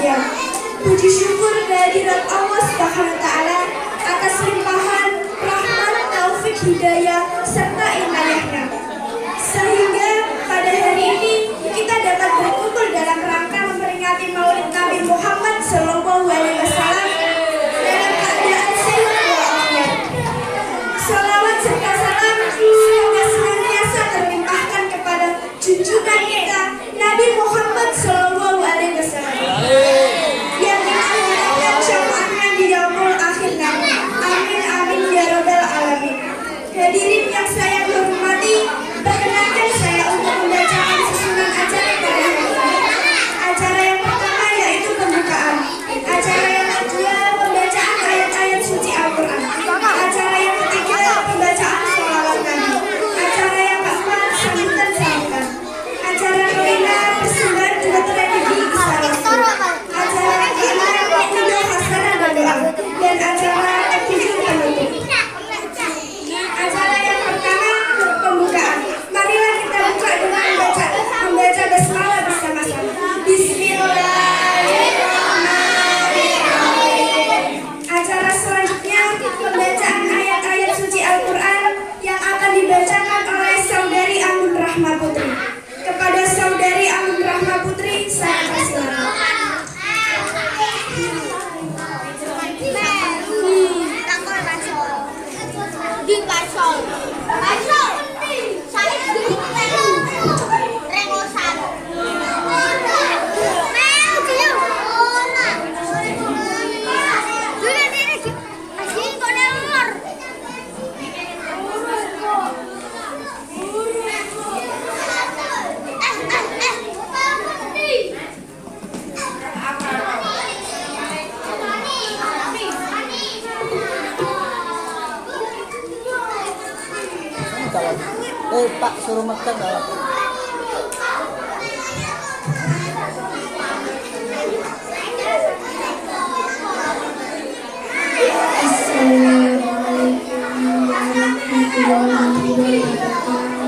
hidayah. Puji syukur kehadirat Allah Subhanahu wa taala atas limpahan rahmat, taufik hidayah serta inayahnya. Sehingga pada hari ini kita dapat berkumpul dalam rangka memperingati Maulid Nabi Muhammad SAW dalam keadaan sehat walafiat. Salawat serta salam semoga senantiasa terlimpahkan kepada junjungan kita Nabi Muhammad SAW yang diharapkan syafaatnya di yaumul akhir nanti. Amin amin ya rabbal alamin. Hadirin yang saya hormati, perkenankan saya untuk membacakan susunan acara pada hari ini. Acara yang pertama yaitu pembukaan. Acara yang kedua pembacaan ayat-ayat suci Al-Quran. Acara yang ketiga pembacaan sholawat Nabi. Acara yang keempat sambutan. Acara kelima persembahan juga religi Islam. Acara yang keenam indah hasanah dan doa. Dan acara ketujuh penutup. Acara yang pertama pembukaan. Marilah kita buka dengan membaca basmalah bersama-sama. Bismillahirrahmanirrahim. Acara selanjutnya pembacaan ayat-ayat suci Al-Quran yang akan dibacakan oleh Saudari Amun Rahma Putri. Kepada Saudari Amun Rahma Putri, saya persilakan. Di pasol. Saya di remosan. Pak suruh makan dalam. Assalamualaikum warahmatullahi wabarakatuh.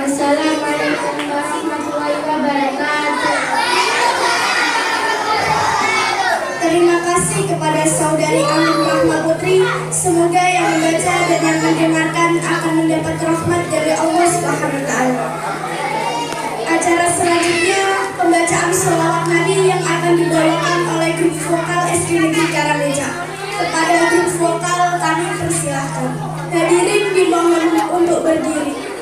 Wassalamualaikum warahmatullahi wabarakatuh. Terima kasih kepada saudari Amin Rahma Putri. Semoga yang membaca dan yang mendengarkan akan mendapat rahmat dari Allah Subhanahu wa taala. Acara selanjutnya pembacaan sholawat Nabi yang akan dibawakan oleh grup vokal SD Negeri Karameja. Kepada grup vokal kami persilahkan. Hadirin dimohon untuk berdiri.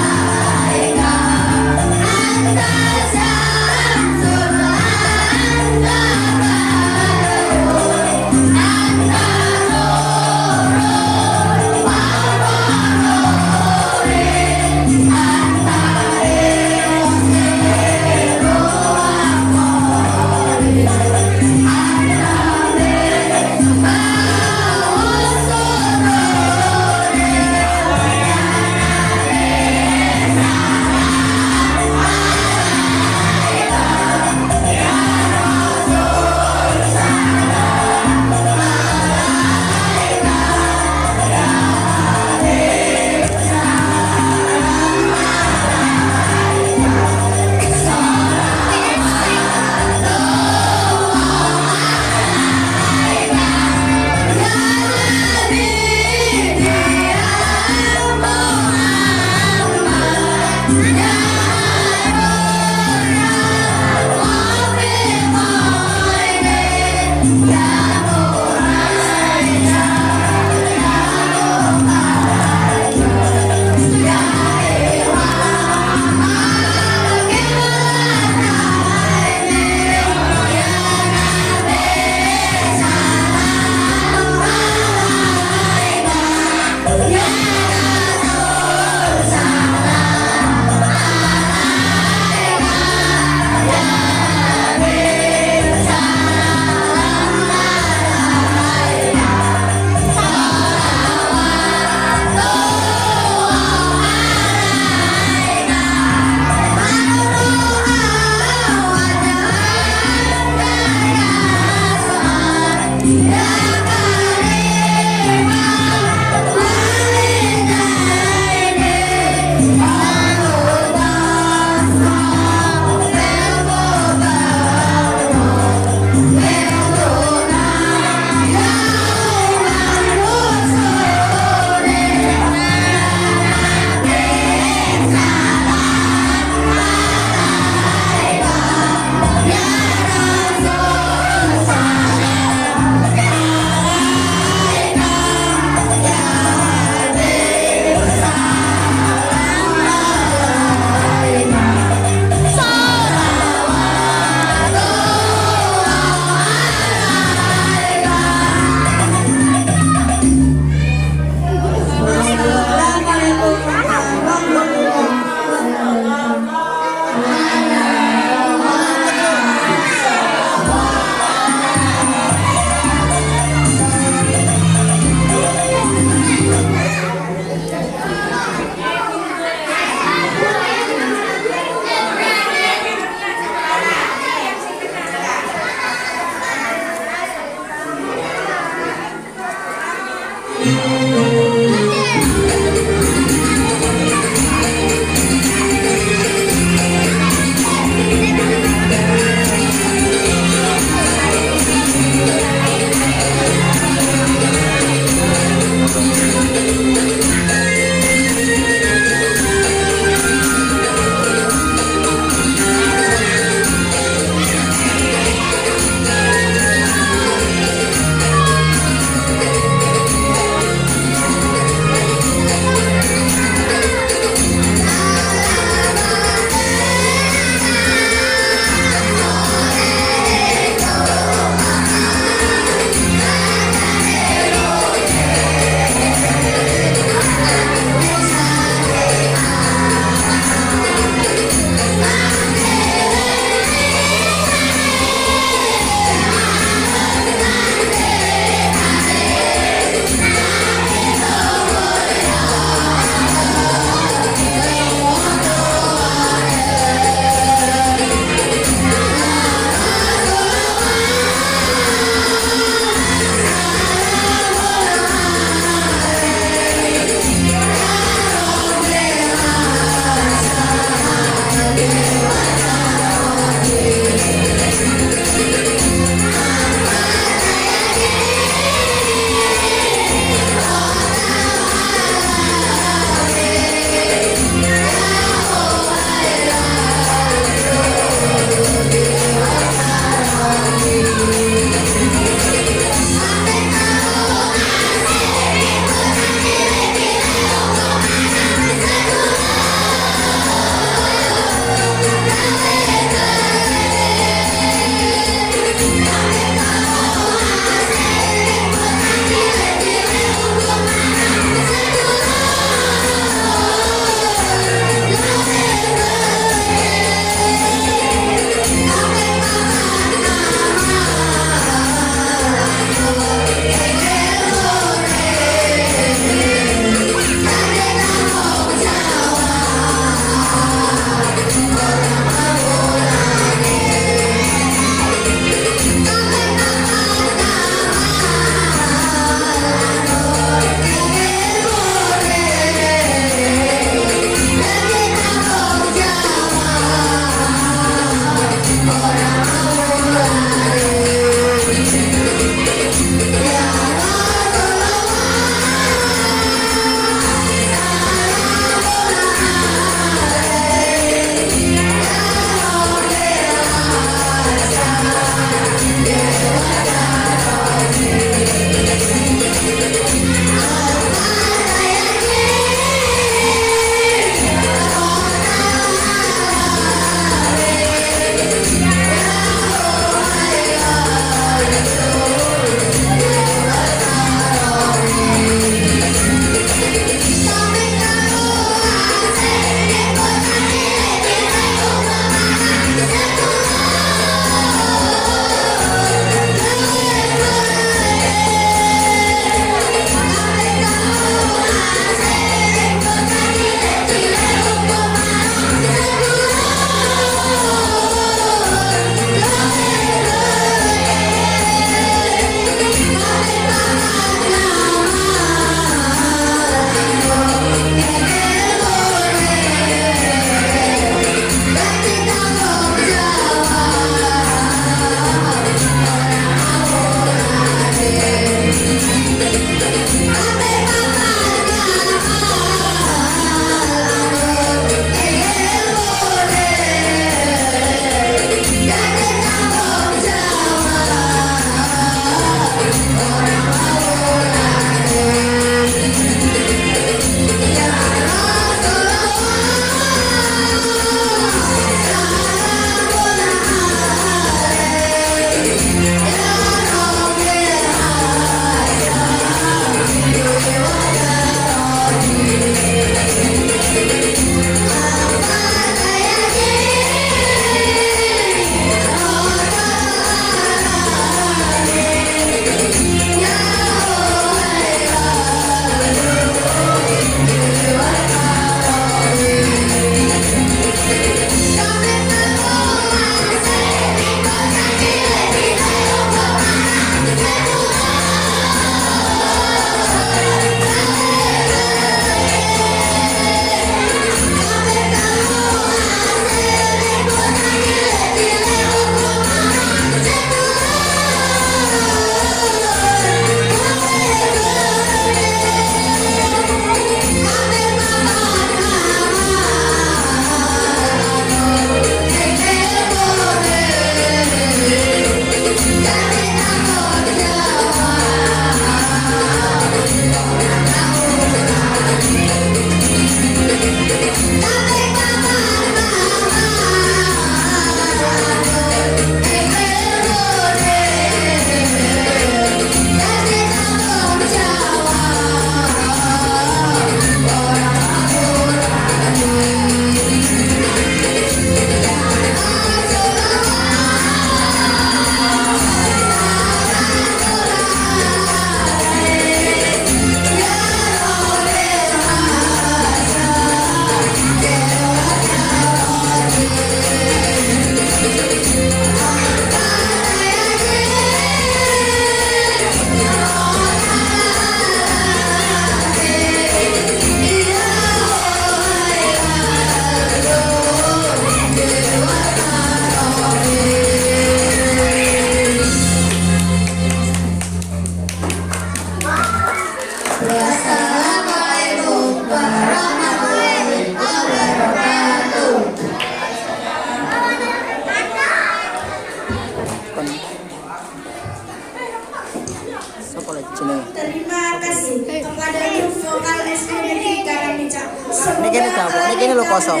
gini kamu, ini gini lo kosong.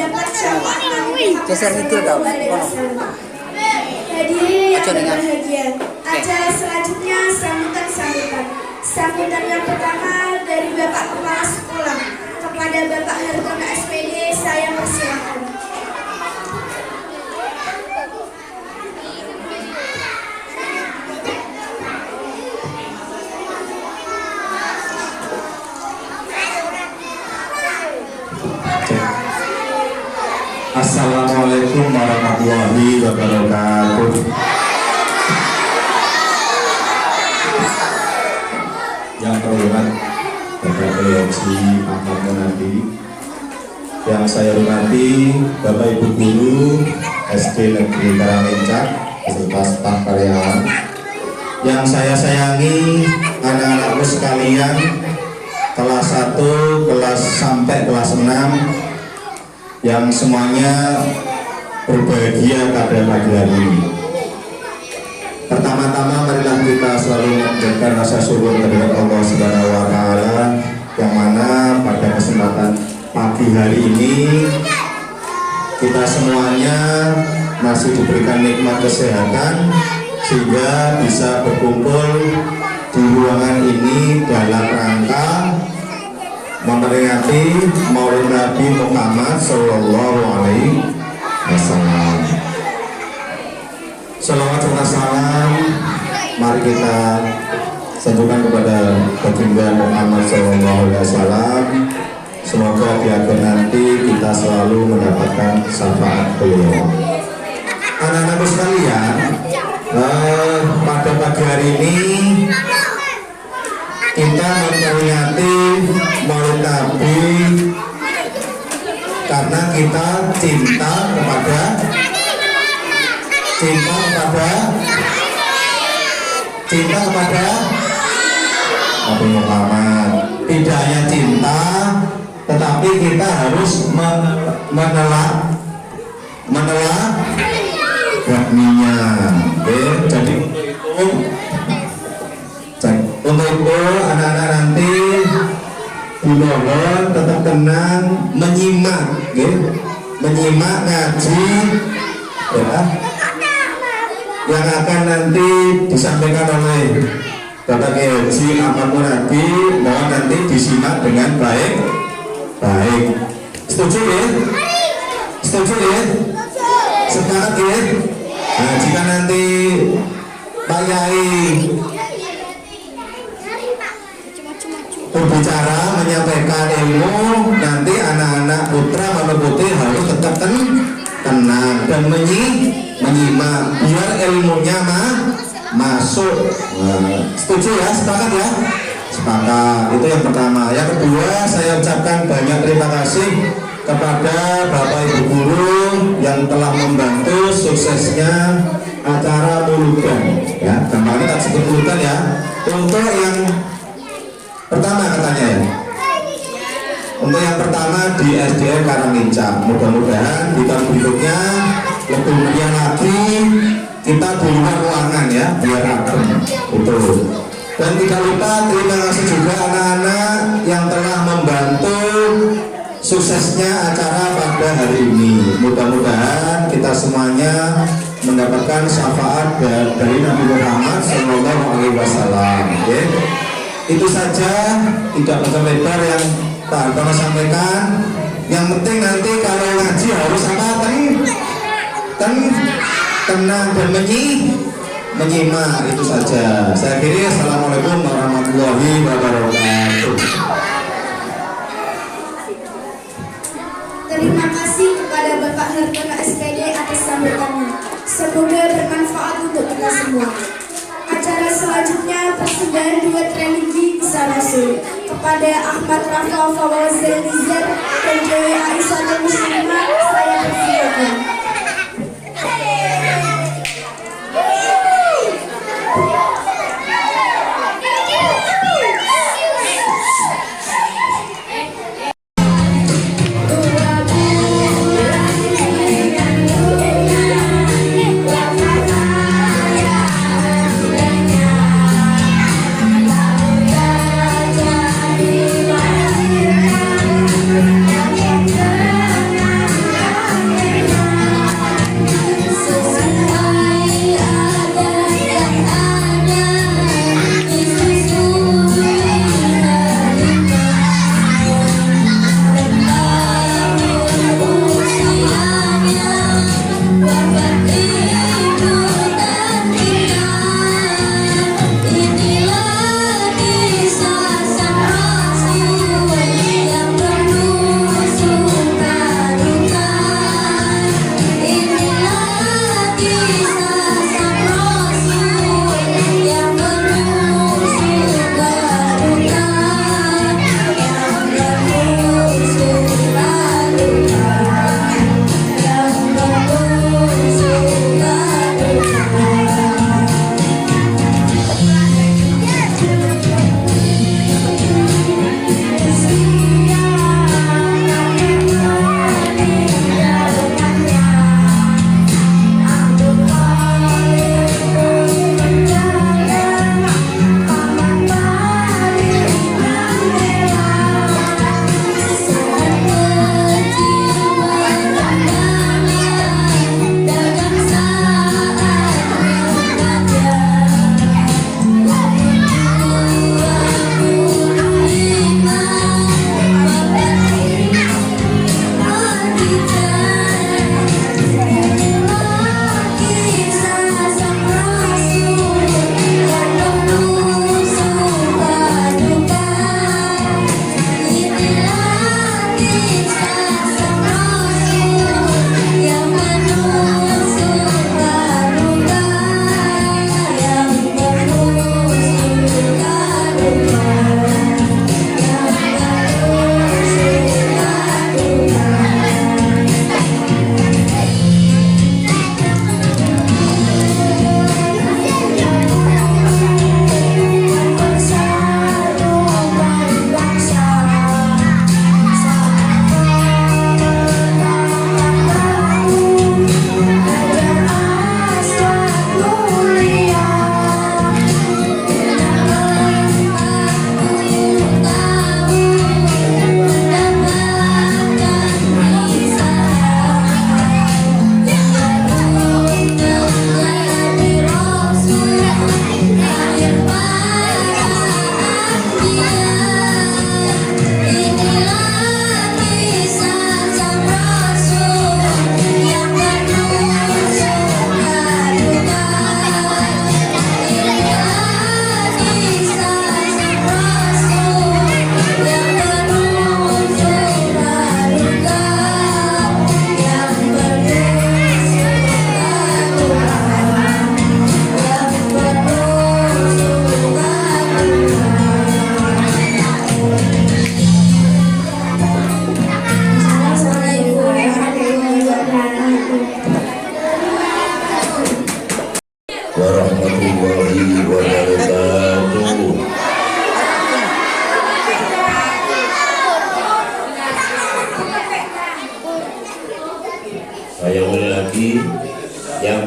Geser gitu tau. Hadirin yang Ojo dengar. berbahagia, acara selanjutnya sambutan. Sambutan yang pertama dari Bapak Kepala Sekolah kepada Bapak Hartono SPD, saya persilakan. Assalamualaikum warahmatullahi wabarakatuh. Yang terhormat Bapak Haji Ahmad Munadi, yang saya hormati Bapak Ibu Guru SD Negeri Karanglencak beserta staf karyawan, yang saya sayangi anak-anakku sekalian kelas 1 kelas sampai kelas 6 yang semuanya berbahagia pada pagi hari ini. Pertama-tama marilah kita selalu menjadikan rasa syukur kepada Allah Subhanahu wa taala, yang mana pada kesempatan pagi hari ini kita semuanya masih diberikan nikmat kesehatan sehingga bisa berkumpul di ruangan ini dalam rangka memperingati Maulid Nabi Muhammad Sallallahu Alaihi Wasallam. Salawat serta salam mari kita sanjungkan kepada baginda Muhammad Sallallahu Alaihi Wasallam. Semoga di akhir nanti kita selalu mendapatkan syafaat beliau. Anak-anakku sekalian, pada pagi hari ini kita memperingati Maulid Nabi karena kita cinta kepada Nabi Muhammad. Tidak hanya cinta, tetapi kita harus menelah yakninya. Jadi untuk anak-anak nanti dimohon tetap tenang menyimak ngaji ya, yang akan nanti disampaikan oleh Bapak Haji Ahmad Munadi. Mohon nanti disimak dengan baik. Setuju ya? Semangat ya? Nah, jika nanti Pak Yai berbicara menyampaikan ilmu, nanti anak-anak putra maupun putri harus tetap tenang dan menyimak biar ilmunya masuk. Setuju ya? Sepakat ya? Sepakat. Itu yang pertama. Yang kedua, saya ucapkan banyak terima kasih kepada Bapak Ibu Guru yang telah membantu suksesnya acara muludan ya. Kemarin tak sebut muludan ya. Untuk yang pertama katanya ya, untuk yang pertama di SDN Karanglencak. Mudah-mudahan di tahun berikutnya lebih meriah lagi, kita di luar ruangan ya biar adem. Betul. Dan tidak lupa terima kasih juga anak-anak yang telah membantu suksesnya acara pada hari ini. Mudah-mudahan kita semuanya mendapatkan syafaat dari Nabi Muhammad Sallallahu Alaihi Wasallam. Okay? Itu saja, tidak lebar yang Pak Hartono sampaikan. Yang penting nanti kalau ngaji harus apa? Tenang dan menyimak. Itu saja. Saya kira assalamualaikum warahmatullahi wabarakatuh. Terima kasih kepada Bapak Hartono SPD atas sambutannya. Semoga bermanfaat untuk kita semua. Acara selanjutnya persembahan duet religi bisa masuk kepada Ahmad Rafa Fawazil Nizar dan Dewi Aisyah Muslimah. Saya persilakan. Yeah.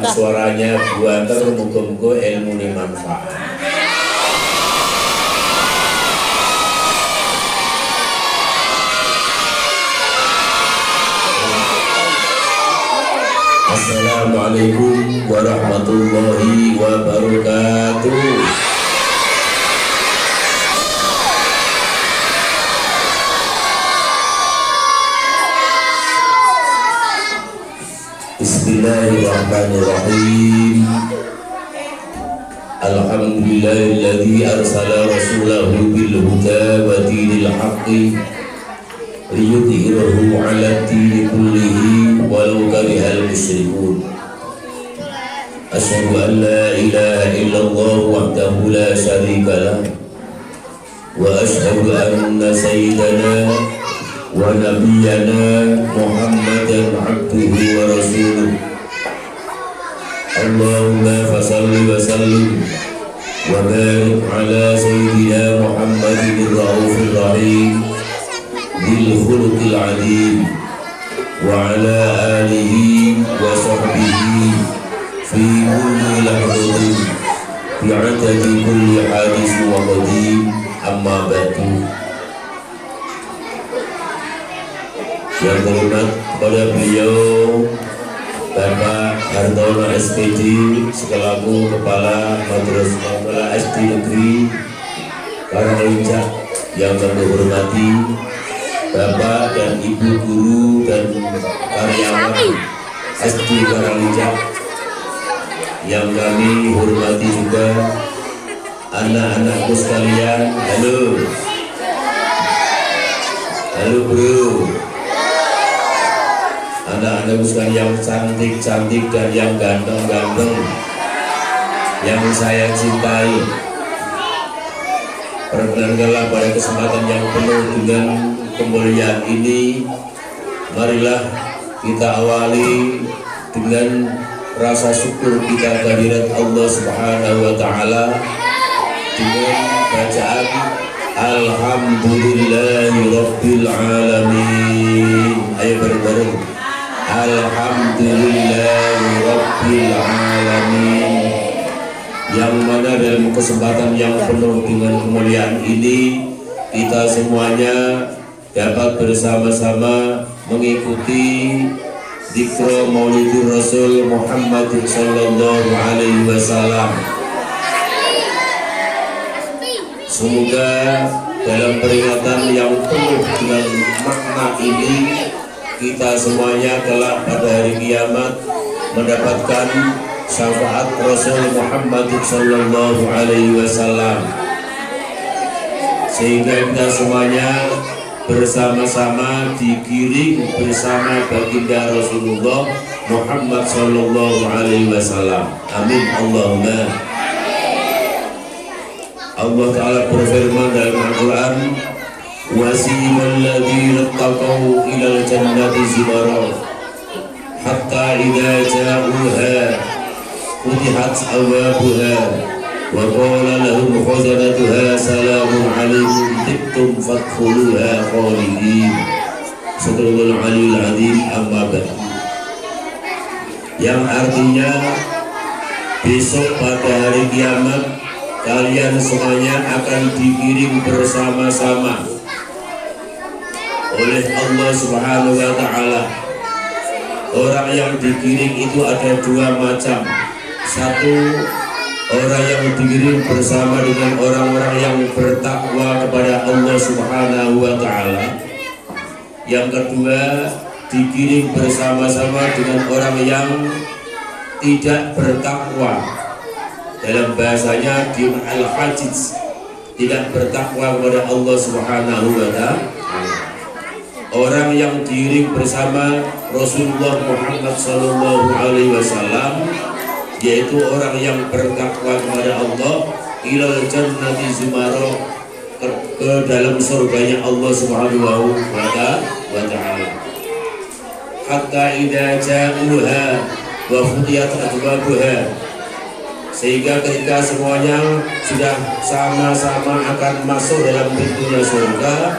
pelan suaranya buater muga-muga ilmu ini manfaat. Assalamualaikum warahmatullahi wabarakatuh. Bismillahirrahmanirrahim. Alhamdulillahilladzi arsala rasulahu bil huda wa dinil haqqi liyudhhirahu 'ala ad-dini kullihi walau karihal musyrikun. Asyhadu an la ilaha illallah wahdahu la syarika lah wa asyhadu anna sayyidana wa nabiyyana Muhammadan abduhu wa rasuluh. Allahumma fasalli wa sallim wa barik ala sayyidina Muhammadin ar-raufir rahim bil khuluqil alim wa ala alihi wa sahbihi fi kulli lahzatin bi'adadi kulli hadis wa qadim, amma ba'du. Yang terhormat kepada beliau Bapak Hartono SPD selaku Kepala Madrasah Kepala SD Negeri Karanglinjak, yang kami hormati Bapak dan Ibu guru dan karyawan SD Karanglinjak, yang kami hormati juga anak-anakku sekalian. Halo bro, anak-anakku sekalian yang cantik-cantik dan yang ganteng-ganteng, yang saya cintai. Perkenankanlah pada kesempatan yang penuh dengan kemuliaan ini, marilah kita awali dengan rasa syukur kita kehadirat Allah Subhanahu wa Ta'ala dengan bacaan Alhamdulillahi Rabbil Alamin. Ayo bareng-bareng. Alhamdulillahi Rabbil Alamin. Yang mana dalam kesempatan yang penuh dengan kemuliaan ini, kita semuanya dapat bersama-sama mengikuti zikra Maulidur Rasul Muhammad sallallahu alaihi wasallam. Semoga dalam peringatan yang penuh dengan makna ini, kita semuanya kelak pada hari kiamat mendapatkan syafaat Rasul Muhammad sallallahu alaihi wasallam, sehingga kita semuanya bersama-sama digiring bersama baginda Rasulullah Muhammad sallallahu alaihi wasallam. Amin Allahumma. Allah Ta'ala berfirman dalam Al-Quran, wasiqal ladzina taqaw ilal jannati zumara hatta idza ja'uha futihat abwabuha wa qala lahum khazanatuha salamun alaikum tibtum fadkhuluha khalidin. Sadaqallahul aliyyul azim. Amma ba'du. Yang artinya besok pada hari kiamat kalian semuanya akan dikirim bersama-sama oleh Allah Subhanahu wa Ta'ala. Orang yang dikirim itu ada dua macam. Satu, orang yang dikirim bersama dengan orang-orang yang bertakwa kepada Allah Subhanahu wa Ta'ala. Yang kedua, dikirim bersama-sama dengan orang yang tidak bertakwa. Dalam bahasanya di al-hajiz, tidak bertakwa kepada Allah Subhanahu wa Ta'ala. Orang yang diiring bersama Rasulullah Muhammad sallallahu alaihi wasallam, yaitu orang yang bertakwa kepada Allah, ilal jannati zumara, ke dalam surganya Allah Subhanahu wa Ta'ala. Hatta idza ja'uha wa futiyat abwabuha, sehingga ketika semuanya sudah sama-sama akan masuk dalam pintunya surga,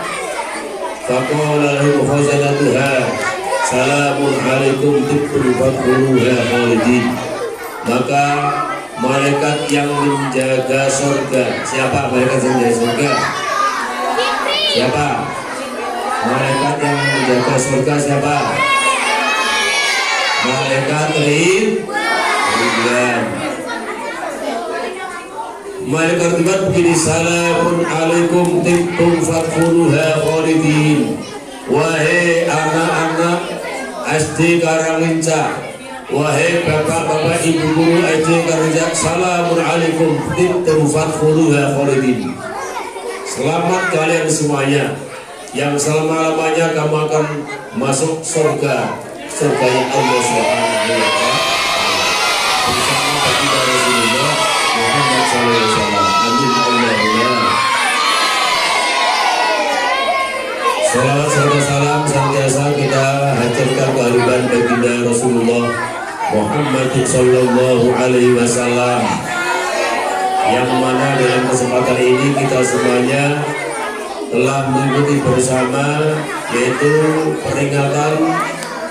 faqala lahum khazanatuha salamun alaikum tibtum fadkhuluha khalidin. maka malaikat yang menjaga surga, siapa malaikat yang menjaga surga? Siapa? Malaikat yang menjaga surga siapa? Malaikat Ridwan. Malaikat Ridwan begini, salamun alaikum tibtum fadkhuluha khalidin. Wahai anak-anak SD Karangreja, wahai bapak-bapak ibu guru SD Karangreja, salamun alaikum tibtum fadkhuluha khalidin. Selamat kalian semuanya yang selama-lamanya kamu akan masuk surga, surga yang Allah Subhanahu wa taala bersama baginda Rasulullah Muhammad sallallahu alaihi wasallam. Amin Allahumma. Salawat serta salam senantiasa kita haturkan kehadiran baginda Rasulullah Muhammad sallallahu alaihi wasallam, yang mana dalam kesempatan ini kita semuanya telah mengikuti bersama, yaitu peringatan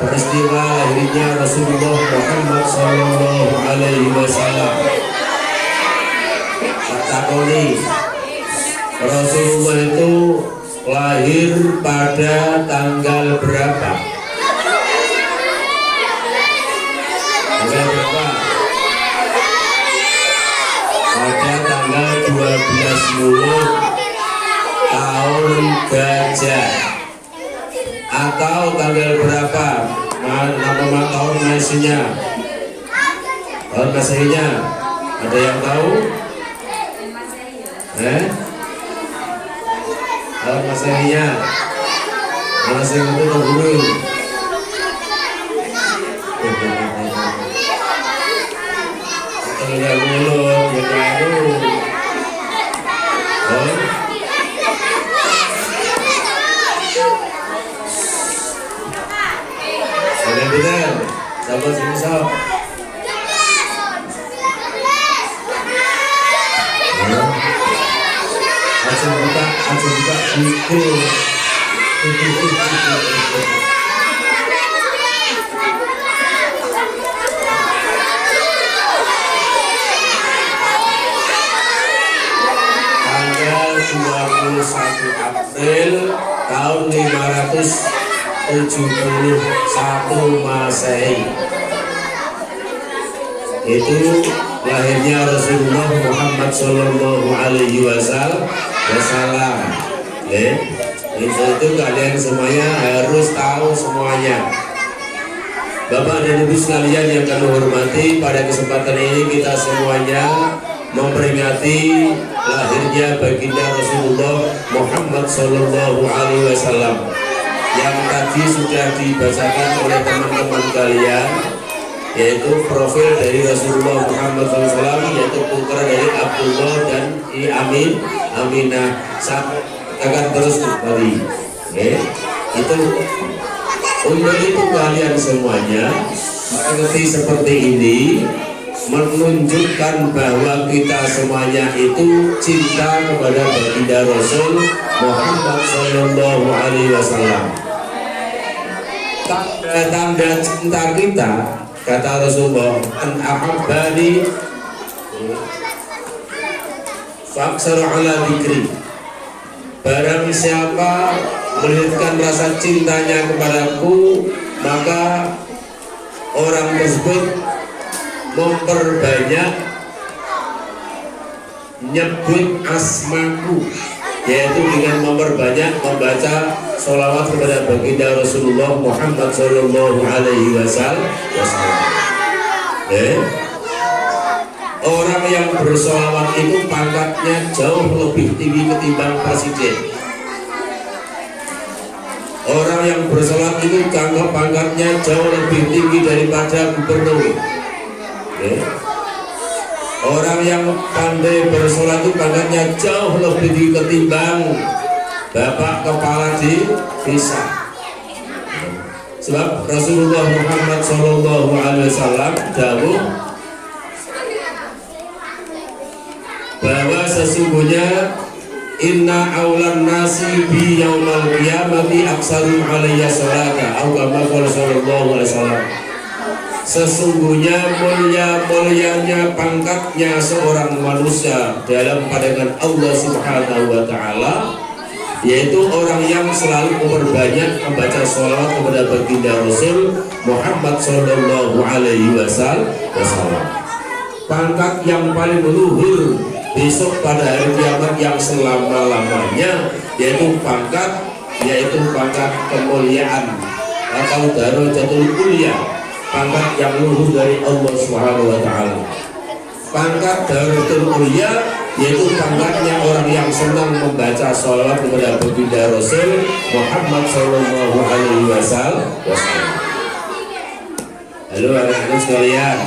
peristiwa lahirnya Rasulullah Muhammad sallallahu alaihi wasallam. Takoni, Rasulullah itu lahir pada tanggal berapa? Tanggal berapa? Pada tanggal 12 Mulud tahun Gajah, atau tanggal berapa? Nama tahun Masehinya? Tahun Masehinya ada yang tahu? Tahun Masehinya? Masehi itu dahulu. Tanggal Mulud ya baru. Benar, sahabat semisal. Acung buka gitu. Tanggal 21 April tahun 571 Masehi, itu lahirnya Rasulullah Muhammad sallallahu alaihi wasallam. Itu kalian semuanya harus tahu semuanya. Bapak dan Ibu sekalian yang kami hormati, pada kesempatan ini kita semuanya memperingati lahirnya baginda Rasulullah Muhammad sallallahu alaihi wasallam, yang tadi sudah dibacakan oleh teman-teman kalian, yaitu profil dari Rasulullah Muhammad SAW, yaitu putra dari Abdullah dan Aminah. Saya akan terus kembali. Itu untuk itu kalian semuanya mengerti seperti ini, menunjukkan bahwa kita semuanya itu cinta kepada baginda Rasul Muhammad sallallahu alaihi wasallam. Tanda cinta kita, kata Rasulullah, an ahabbani faksar ala dzikri. Barang siapa melihatkan rasa cintanya kepadaku, maka orang tersebut memperbanyak nyebut asmaku, yaitu dengan memperbanyak membaca sholawat kepada baginda Rasulullah Muhammad sallallahu alaihi wasallam. Orang yang bersolawat itu pangkatnya jauh lebih tinggi ketimbang presiden. Orang yang bersolawat itu pangkatnya jauh lebih tinggi daripada gubernur. Orang yang pandai bersolawat itu pangkatnya jauh lebih tinggi ketimbang bapak kepala di desa. Sebab Rasulullah Muhammad sallallahu alaihi wasallam dawuh bahwa sesungguhnya inna aulan nasi bi yaumal qiyamati aksarum alayya salata, atau kama qala sallallahu alaihi wasallam. Sesungguhnya mulia-mulianya pangkatnya seorang manusia dalam pandangan Allah Subhanahu wa Ta'ala, yaitu orang yang selalu memperbanyak membaca sholawat kepada baginda Rasul Muhammad Sallallahu Alaihi Wasallam. Pangkat yang paling luhur besok pada hari kiamat yang selama-lamanya, yaitu pangkat kemuliaan atau darajatul mulia, pangkat yang luhur dari Allah Subhanahu wa Ta'ala. Pangkat darajatul mulia yaitu pangkatnya orang yang senang membaca sholawat kepada baginda Rasul Muhammad Sallallahu Alaihi Wasallam. Halo anak-anak sekalian,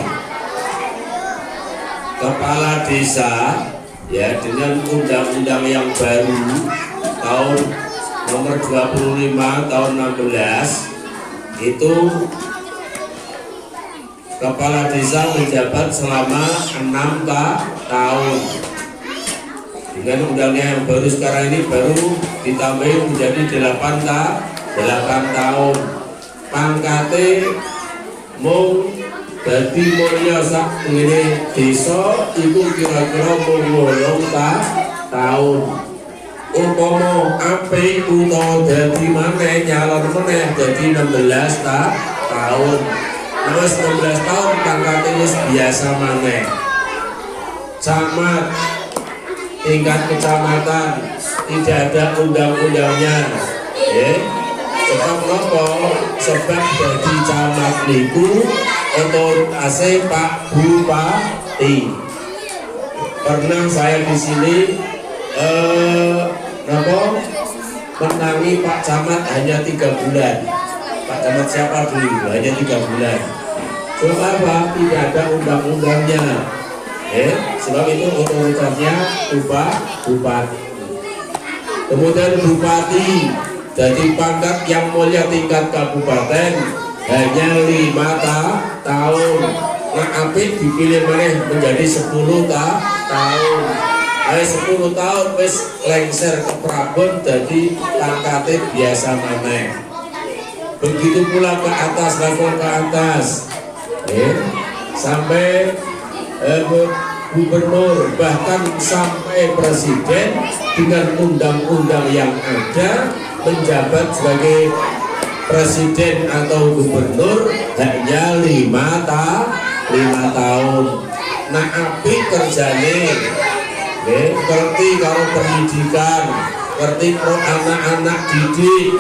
kepala desa ya dengan undang-undang yang baru tahun nomor 25 tahun 16 itu kepala desa menjabat selama 6 tahun. Dengan undangnya yang baru sekarang ini baru ditambahin menjadi 8 tahun. Pangkate mau dadi mulya sak ngene desa iku kira-kira mung 8 tahun. Umpama apik utawa dadi maneh nyalon meneh dadi 16 tahun. Terus 16 tahun pangkate wis biasa maneh. Camat tingkat kecamatan tidak ada undang-undangnya. Sebab apa? Sebab jadi camat niku otoritas Pak Bupati. Pernah saya di sini menangi Pak Camat hanya 3 bulan. Pak Camat siapa dulu? Hanya 3 bulan. Sebab apa? Tidak ada undang-undangnya. Sebab itu otoritasnya Bupati. Kemudian Bupati jadi pangkat yang mulia tingkat kabupaten hanya 5 tahun. Nah, apik dipilih maneh menjadi 10 tahun. 10 tahun wis lengser ke Prabon jadi pangkatnya biasa maneh. Begitu pula ke atas, level ke atas, sampai gubernur bahkan sampai presiden dengan undang-undang yang ada menjabat sebagai presiden atau gubernur hanya 5 tahun. Nah, api kerjane ngerti kalau pendidikan, ngerti pro anak-anak didik,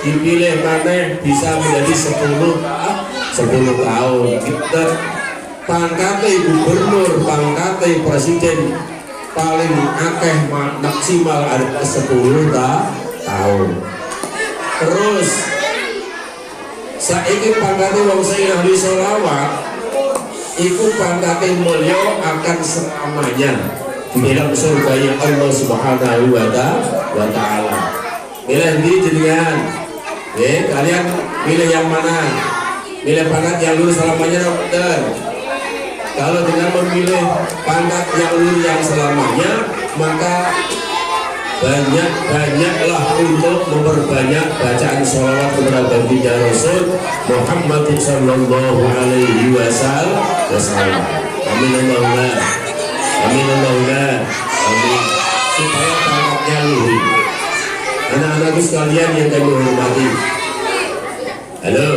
dipilih maneh bisa menjadi 10 tahun. Kita pangkate gubernur, pangkate presiden paling akeh maksimal ada 10 tahun. Terus saiki pangkate wong sing ahli sholawat iku pangkate mulya akan selamanya di dalam surganya Allah Subhanahu wa Ta'ala. Milih di jenengan, kalian milih yang mana? Milih pangkat yang lurus selamanya atau betul? Kalau dengan memilih pangkat yang lurus yang selamanya, maka banyak-banyaklah untuk memperbanyak bacaan sholawat kepada baginda Rasul Muhammad Sallallahu Alaihi Wasallam. Amin Allahumma, amin Allahumma, amin. Supaya pangkatnya luhur. Anak-anakku sekalian yang kami hormati, halo,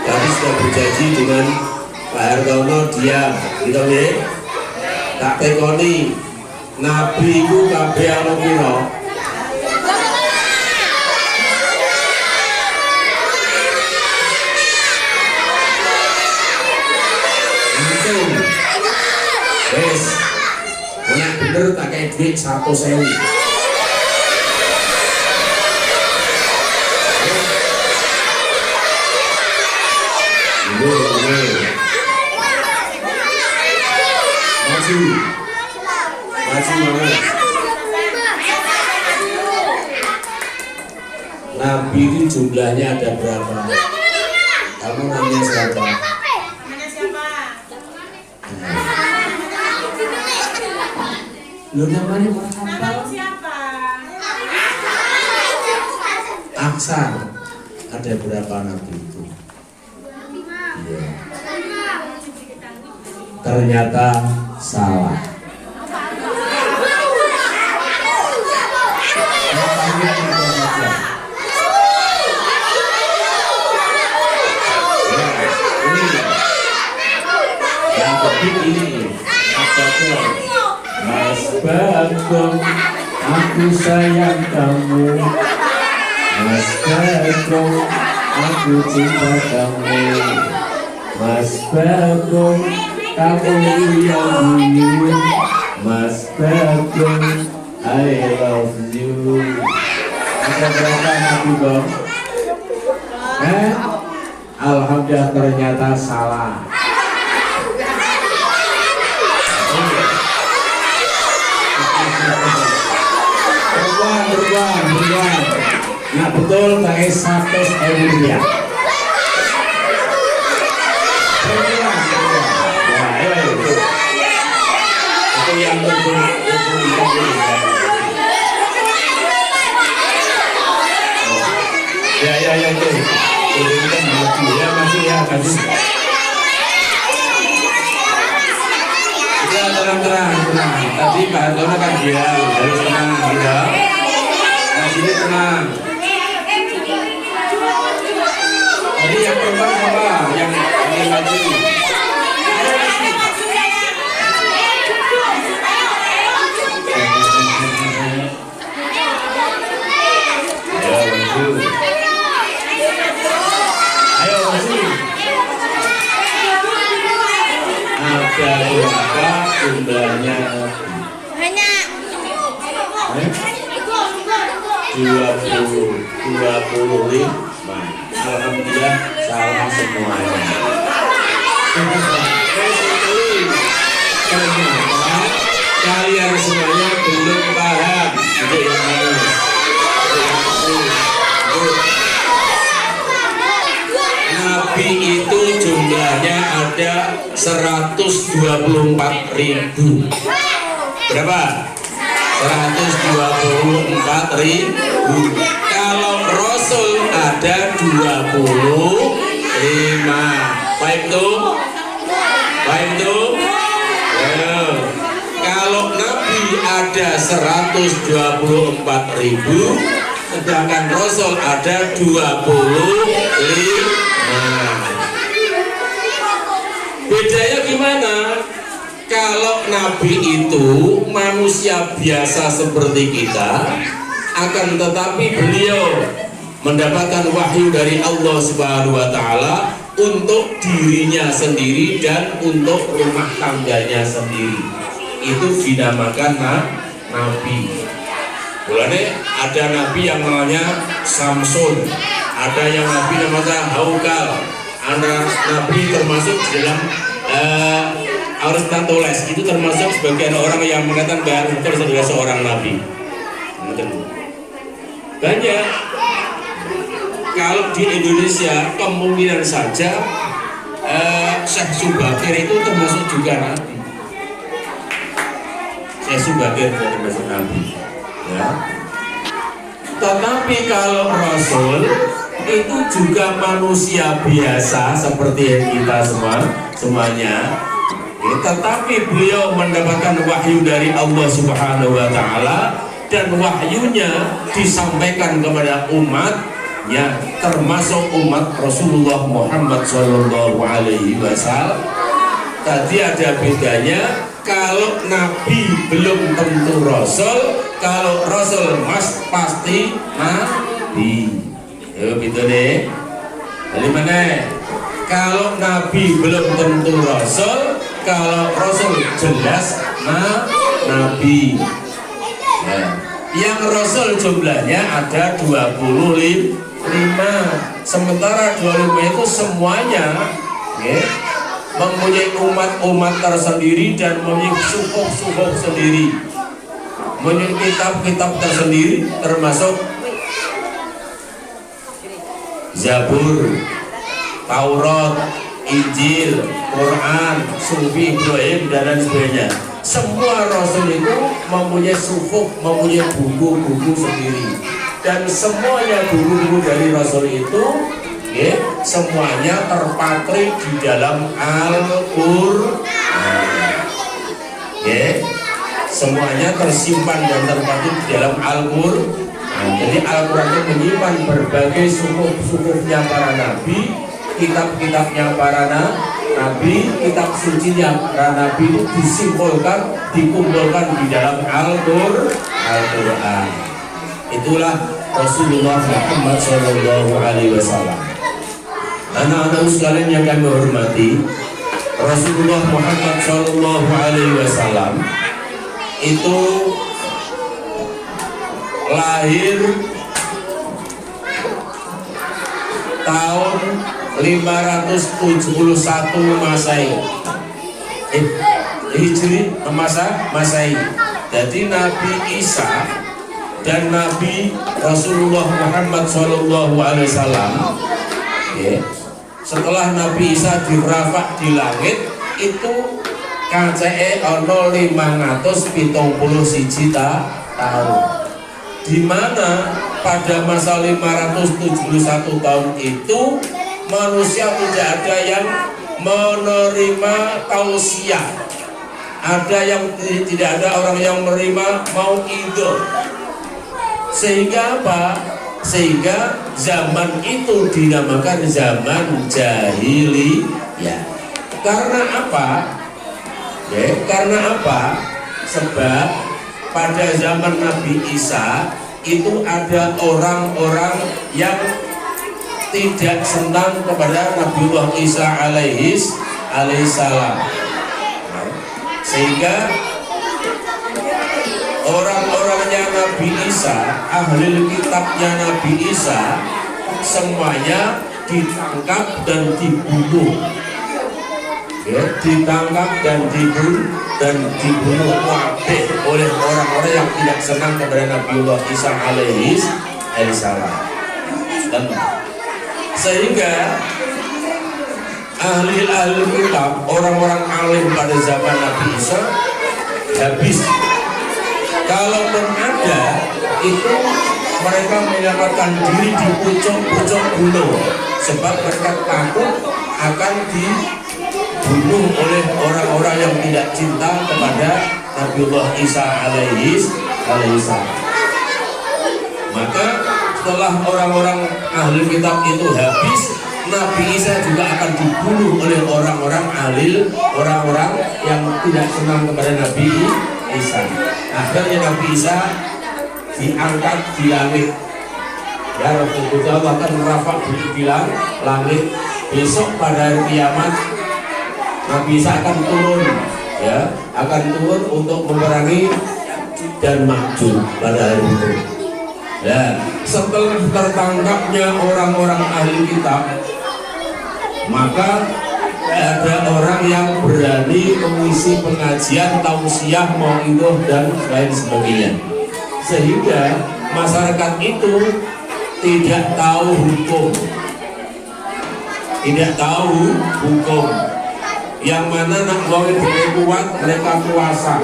kami sudah berjanji dengan Pak Hartono diam, gitu ya. Tak tekoni Nabi ku kabeh ana pira? Antum. Wes. Nek bener tak kei duit 100.000. Nabi itu jumlahnya ada berapa? Kamu namanya siapa? Namanya siapa? Lu namanya apa? Namamu siapa? Aksan. Ada berapa nabi itu? Iya. ternyata salah. Yang penting ini Mas Bagong, aku sayang kamu. Mas Bagong, aku cinta kamu. Mas Bagong, kamu yang dulu. Mas Bagong, I love you. Ada berapa Nabi Bang? Alhamdulillah ternyata salah. Berbuang. Nah betul pakai 100.000 rupiah. Itu yang betul. Ya itu. Ini kan maju ya masih ya kasih. Ya tenang. Tadi Pak Hartono kan dia harus tenang ya. Nah sini tenang. Jadi yang perempuan siapa? Yang maju. Ayo maju. Ada berapa jumlahnya? Hanya 25. Alhamdulillah salah semuanya. Kalian semuanya belum paham. Untuk yang mana? Nabi itu jumlahnya ada 124.000. Berapa? 124.000. Kalau Rasul ada 25. Baik tuh? Kalau Nabi ada 124.000, sedangkan Rasul ada 25. Bedanya gimana? Kalau Nabi itu manusia biasa seperti kita, akan tetapi beliau mendapatkan wahyu dari Allah Subhanahu wa Ta'ala untuk dirinya sendiri dan untuk rumah tangganya sendiri. Itu dinamakan Nabi. Mulanya ada Nabi yang namanya Samson, ada yang Nabi namanya Haukal, ada Nabi termasuk di dalam Aristoteles itu termasuk sebagian orang yang mengatakan bahwa itu adalah seorang Nabi. Banyak. Kalau di Indonesia kemungkinan saja Syekh Subakir itu termasuk juga Nabi. Syekh Subakir termasuk Nabi. Ya. Tetapi kalau Rasul itu juga manusia biasa seperti yang kita semuanya. Ya, tetapi beliau mendapatkan wahyu dari Allah Subhanahu wa Ta'ala, dan wahyunya disampaikan kepada umatnya, termasuk umat Rasulullah Muhammad SAW. Tadi ada bedanya, kalau Nabi belum tentu Rasul, kalau Rasul pasti Nabi. Ya gitu deh. Dari mana? Kalau Nabi belum tentu Rasul, kalau Rasul jelas Nabi. Ya. Yang Rasul jumlahnya ada 25. Sementara 25 itu semuanya ya, mempunyai umat-umat tersendiri dan mempunyai suhuf-suhuf sendiri, mempunyai kitab-kitab tersendiri, termasuk Zabur, Taurat, Injil, Quran, Sufi, Ibrahim, dan lain sebagainya. Semua Rasul itu mempunyai suhuf, mempunyai buku-buku sendiri, dan semuanya buku-buku dari Rasul itu ya, semuanya terpatri di dalam Al-Qur'an. Ya, semuanya tersimpan dan terpadu di dalam Al-Qur'an. Jadi Al-Quran itu menyimpan berbagai suhuf-suhufnya para nabi, kitab-kitabnya para nabi, kitab sucinya para nabi itu dikumpulkan di dalam Al-Quran. Itulah Rasulullah Muhammad SAW. Anak-anak sekalian yang kami hormati, Rasulullah Muhammad SAW itu lahir tahun 571 Masehi. Hijri Masehi. Jadi Nabi Isa dan Nabi Rasulullah Muhammad SAW, ya, setelah Nabi Isa dirafak di langit itu KCE ono 571 tahun, di mana pada masa 571 tahun itu manusia tidak ada yang menerima tausiah, ada yang tidak ada orang yang menerima mauidhah. Sehingga apa? Sehingga zaman itu dinamakan zaman jahiliyah. Karena apa? Ya, karena apa? Sebab pada zaman Nabi Isa itu ada orang-orang yang tidak senang kepada Nabiullah Isa alaihissalam, sehingga orang-orangnya Nabi Isa, ahli kitabnya Nabi Isa, semuanya ditangkap dan dibunuh. Ya, ditangkap dan dibunuh mati oleh orang-orang yang tidak senang kepada Nabiullah Isa alaihissalam. Dan sehingga ahli kitab, orang-orang alim pada zaman Nabi Isa habis. Kalaupun ada, itu mereka menyelamatkan diri di pucuk-pucuk gunung, sebab mereka takut akan dibunuh oleh orang-orang yang tidak cinta kepada Nabiullah Isa alaihissalam. Maka setelah orang-orang ahli kitab itu habis, Nabi Isa juga akan dibunuh oleh orang-orang yang tidak senang kepada Nabi Isa. Akhirnya Nabi Isa diangkat di langit. Ya, Rasulullah akan merafak di langit. Besok pada hari kiamat Nabi Isa akan turun, ya, akan turun untuk memerangi dan Ma'juj pada hari itu. Ya, setelah tertangkapnya orang-orang ahli kitab, maka ada orang yang berani mengisi pengajian, tausiah, mauidhah dan lain sebagainya, sehingga masyarakat itu tidak tahu hukum, yang mana nak wong kuat mereka kuasa,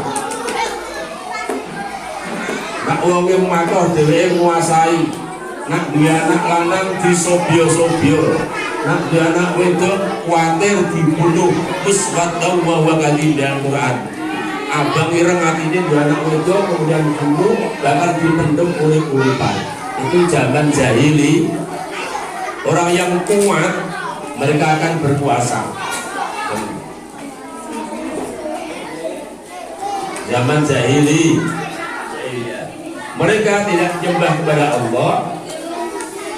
nak wong makoh dhewe nguasai, nak dia anak lanang disobyo-sobyo, nak dia anak wedok kuatir dibunuh. Wis watau wa kali dalam Quran. Abang ireng atine dia anak wedok kemudian dibunuh, bakal dipendem urip-uripan. Itu zaman jahili. Orang yang kuat mereka akan berkuasa. Zaman jahili, mereka tidak menyembah kepada Allah,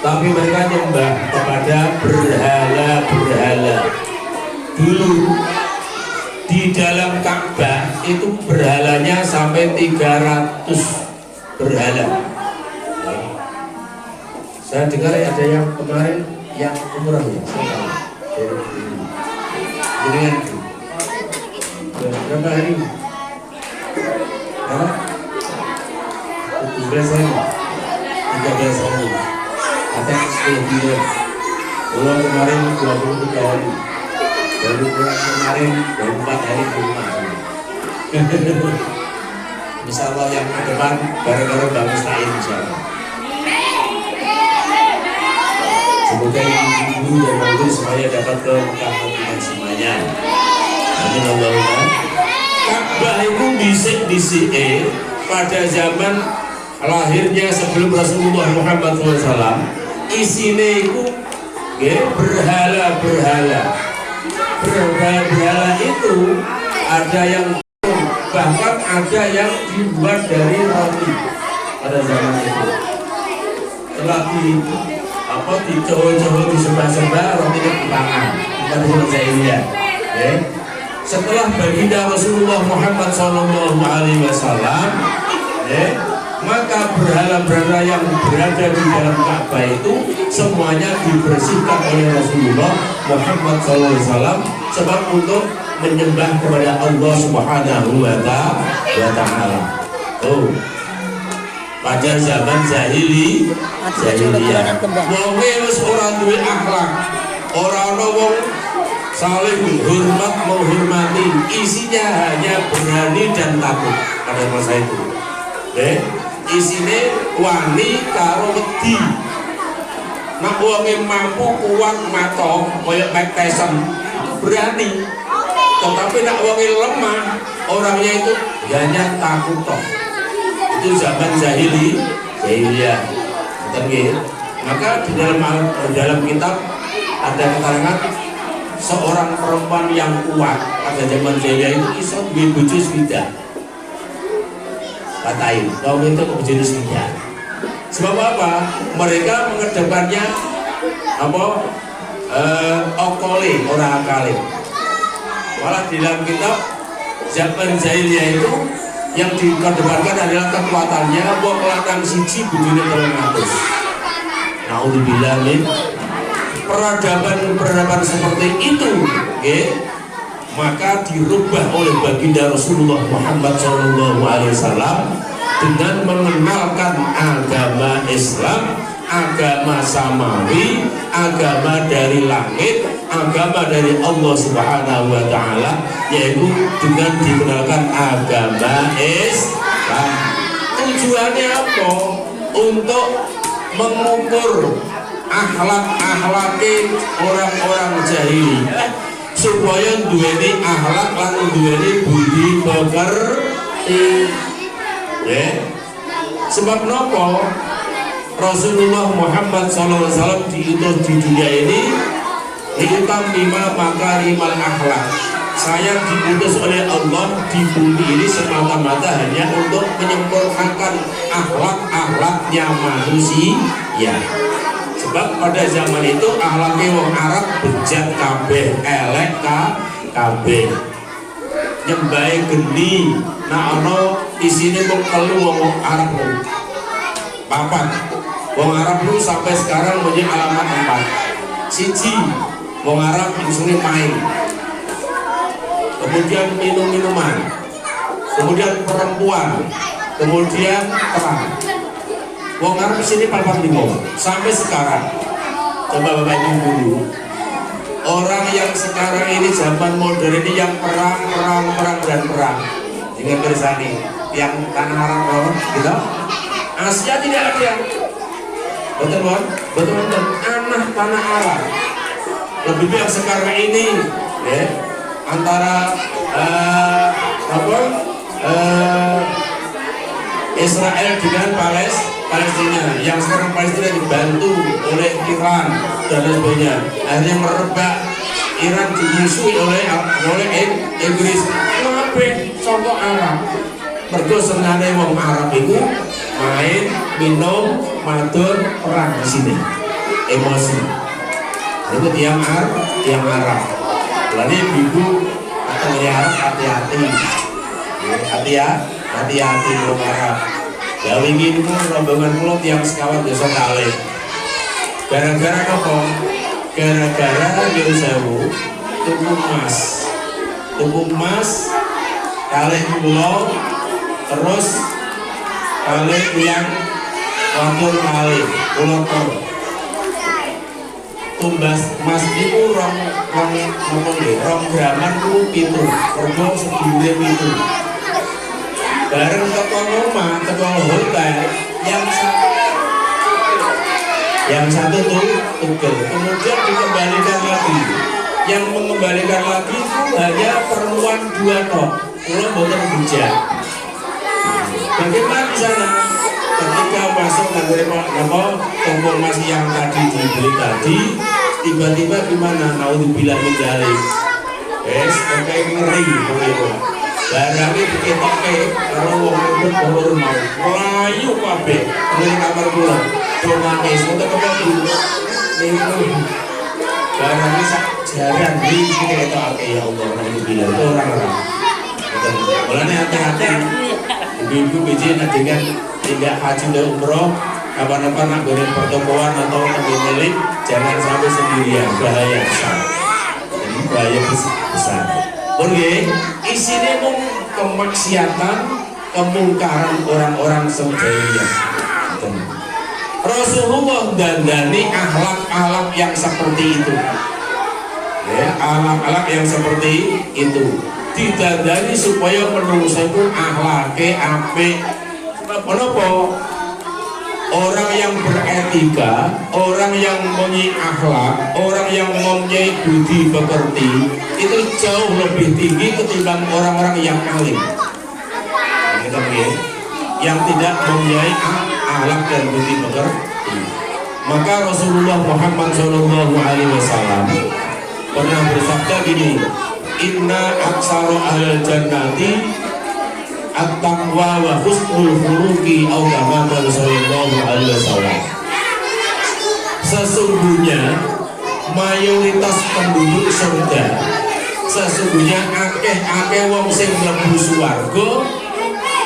tapi mereka menyembah kepada berhala-berhala. Dulu di dalam Ka'bah itu berhalanya sampai 300 berhala. Saya dengar ada yang kemarin yang umrah ya, dengan berapa hari? 13 hari, ada 10 bulan. Pulang kemarin 23 hari, baru pulang kemarin 24 hari di rumah. Insya Allah yang ke depan bareng-bareng Bang Mustain, insya Allah. Semoga ibu-ibu dan guru semuanya dapat ke Mekah Madinah semuanya. Amin Allahumma. Ka'bah itu disik pada zaman lahirnya sebelum Rasulullah Muhammad SAW. Isinya itu berhala-berhala itu ada yang bahkan ada yang dibuat dari roti pada zaman itu. Setelah di Jawa di sebelah roti di tangan bukan dengan jahiliyah. Setelah baginda Rasulullah Muhammad SAW, maka berhala-berhala yang berada di dalam Ka'bah itu semuanya dibersihkan oleh Rasulullah Muhammad SAW sebab untuk menyembah kepada Allah Subhanahu wa Ta'ala. Pada zaman jahiliyah, wonge wis ora duwe akhlak, ora ana wong saling menghormati, isinya hanya berani dan takut pada masa itu. Isine wani karo wedi. Nek wonge mampu kuat matok kaya Mike Tyson berani. Tetapi nek wonge lemah, orangnya itu hanya takut toh. Itu zaman jahiliyah. Maka di dalam kitab ada keterangan seorang perempuan yang kuat pada zaman jahiliyah itu iso duwe bojo swidak. Katain, kaum itu berbeda tidak. Sebab apa? Mereka mengedepannya okole, orang akale. Malah di dalam kitab zaman jahiliyah itu yang dikedepankan adalah kekuatannya. Wong lanang siji bojone 300. Naudzubillah min peradaban seperti itu, maka dirubah oleh baginda Rasulullah Muhammad SAW dengan mengenalkan agama Islam, agama samawi, agama dari langit, agama dari Allah Subhanahu wa Ta'ala, yaitu dengan dikenalkan agama Islam. Tujuannya apa? Untuk mengukur akhlak-akhlake orang-orang jahiliyah supaya duweni akhlak lan duweni budi pekerti. Sebab nopo Rasulullah Muhammad SAW diutus di dunia ini diutam 5 makarimal akhlak. Saya diutus oleh Allah di bumi ini semata-mata hanya untuk menyempurnakan akhlak-akhlaknya manusia. Sebab pada zaman itu akhlaknya wong Arab bejat kabeh, elek kabeh. Nyembahe geni, nah ono isine mung telu wong Arab. Papat. Wong Arab itu sampai sekarang punya alamat 4. Siji, wong Arab isine main. Kemudian minum-minuman. Kemudian perempuan. Kemudian perang. Wong Arab di sini 45 sampai sekarang. Coba Bapak Ibu dulu. Orang yang sekarang ini zaman modern ini yang perang. Dengan bersani yang tanah Arab gitu. Asia tidak ada. Betul. Anak tanah Arab. Lebih baik sekarang ini antara Israel dengan Palestina, yang sekarang Palestina dibantu oleh Iran dan sebagainya. Akhirnya merebak, Iran dimusuhi oleh Inggris. Kenapa? Contoh Arab. Mergo senane wong Arab itu main, minum, madon, perang di sini. Emosi. Itu tiang Arab. Lalu ibu atau Arab hati-hati wong Arab. Ya wingi niku rombongan kula tiyang sekawan desa kalih. Gara-gara apa? Gara-gara nyuwun sewu tuku emas kalih kula terus kalih tiyang wadon kalih kula tumbas emas niku rong graman ku 7, rego sedulure 7. Bareng teko omah, teko hotel, yang satu tuh tugel, kemudian dikembalikan lagi yang mengembalikan lagi itu hanya perempuan 2 tok. Kalau boten bijak. Bagaimana di sana? Ketika masuk dari tongkol masih yang tadi dibeli tadi, tiba-tiba gimana? Naudzubillah min dzalik. Kayak ngeri begitu. Barangnya diketoke karo wong ribut bawa rumah. Melayu kabeh dari kamar kula. Nangis untuk kepodo. Barangnya sak jaran iki diketoke ya Allah naudzubillah itu orang-orang. Mulane hati-hati. Ibu-ibu biji dengan tidak haji dan umroh, kapan-kapan nak goreng pertokoan atau milik, jangan sampai sendirian, bahaya besar. Ini bahaya besar. Oke, isinya mau kemaksiatan, kemungkaran orang-orang sebelumnya. Rasulullah dandani akhlak-akhlak yang seperti itu. Ya, akhlak-akhlak yang seperti itu. Didandani supaya menungso itu akhlake apik. Kenapa? Orang yang beretika, orang yang mempunyai akhlak, orang yang mempunyai budi pekerti itu jauh lebih tinggi ketimbang orang-orang yang alim. Yang tidak mempunyai akhlak dan budi pekerti. Maka Rasulullah Muhammad SAW pernah bersabda gini, Inna aksara ahli jannati at-taqwa wa husnul khuluqi au kama qala sallallahu alaihi wasallam. Sesungguhnya mayoritas penduduk surga, sesungguhnya akeh wong sing mlebu swarga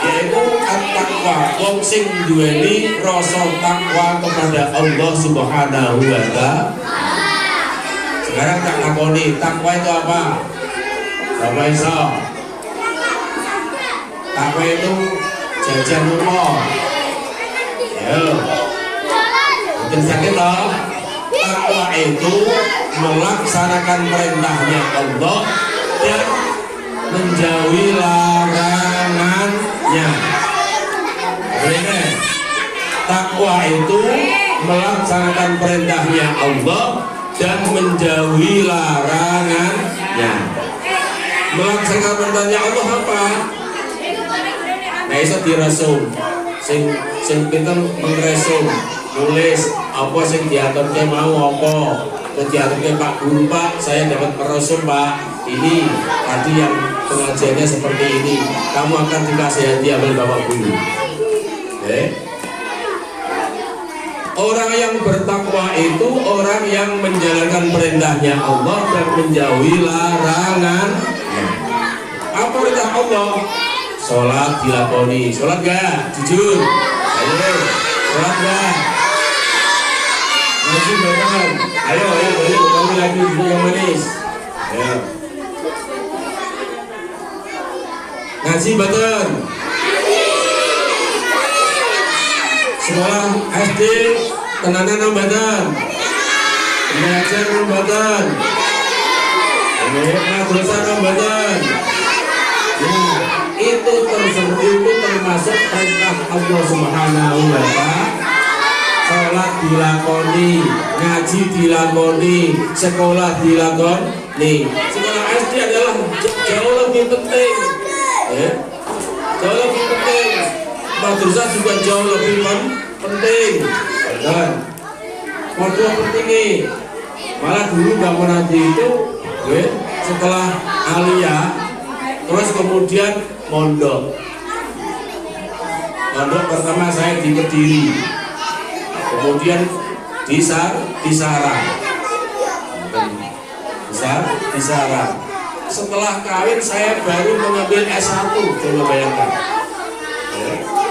yaitu at-taqwa, wong sing duweni rasa takwa kepada Allah Subhanahu wa taala. Sekarang tak takoni, takwa itu apa? Bapak iso. Takwa itu jajan rumah. Ya. Mungkin sakit loh. Takwa itu melaksanakan perintahnya Allah dan menjauhi larangannya. Boleh? Takwa itu melaksanakan perintahnya Allah dan menjauhi larangannya. Melaksanakan perintahnya Allah apa? Nah itu dirasum, sing pinter mengresum, nulis apa sing diaturke mau apa, diaturke Pak Guru, Pak saya dapat merasum Pak, ini tadi yang pengajiannya seperti ini, kamu akan dikasih hadiah oleh Bapak Guru. Orang yang bertakwa itu orang yang menjalankan perintahnya Allah dan menjauhi larangan. Apa perintah Allah? Sholat dilakoni. Sholat gak? Jujur. Ayo. Sholat gak? Ngaji barengan. Ayo. Kami lagi dulu yang manis. Ayo. Ngaji baten. Sekolah SD tenanan baten. Belajar baten. Madrasah baten. Itu termasuk perintah Allah Subhanahu wa taala. Salat dilakoni, ngaji dilakoni, sekolah dilakoni. Sekolah SD adalah jauh lebih penting. Jauh lebih penting. Madrasah juga jauh lebih penting. Dan modal penting malah dulu bangun nanti itu setelah aliyah terus kemudian mondok pertama saya di Kediri, kemudian di Sarang, setelah kawin saya baru mengambil S1. Coba bayangkan,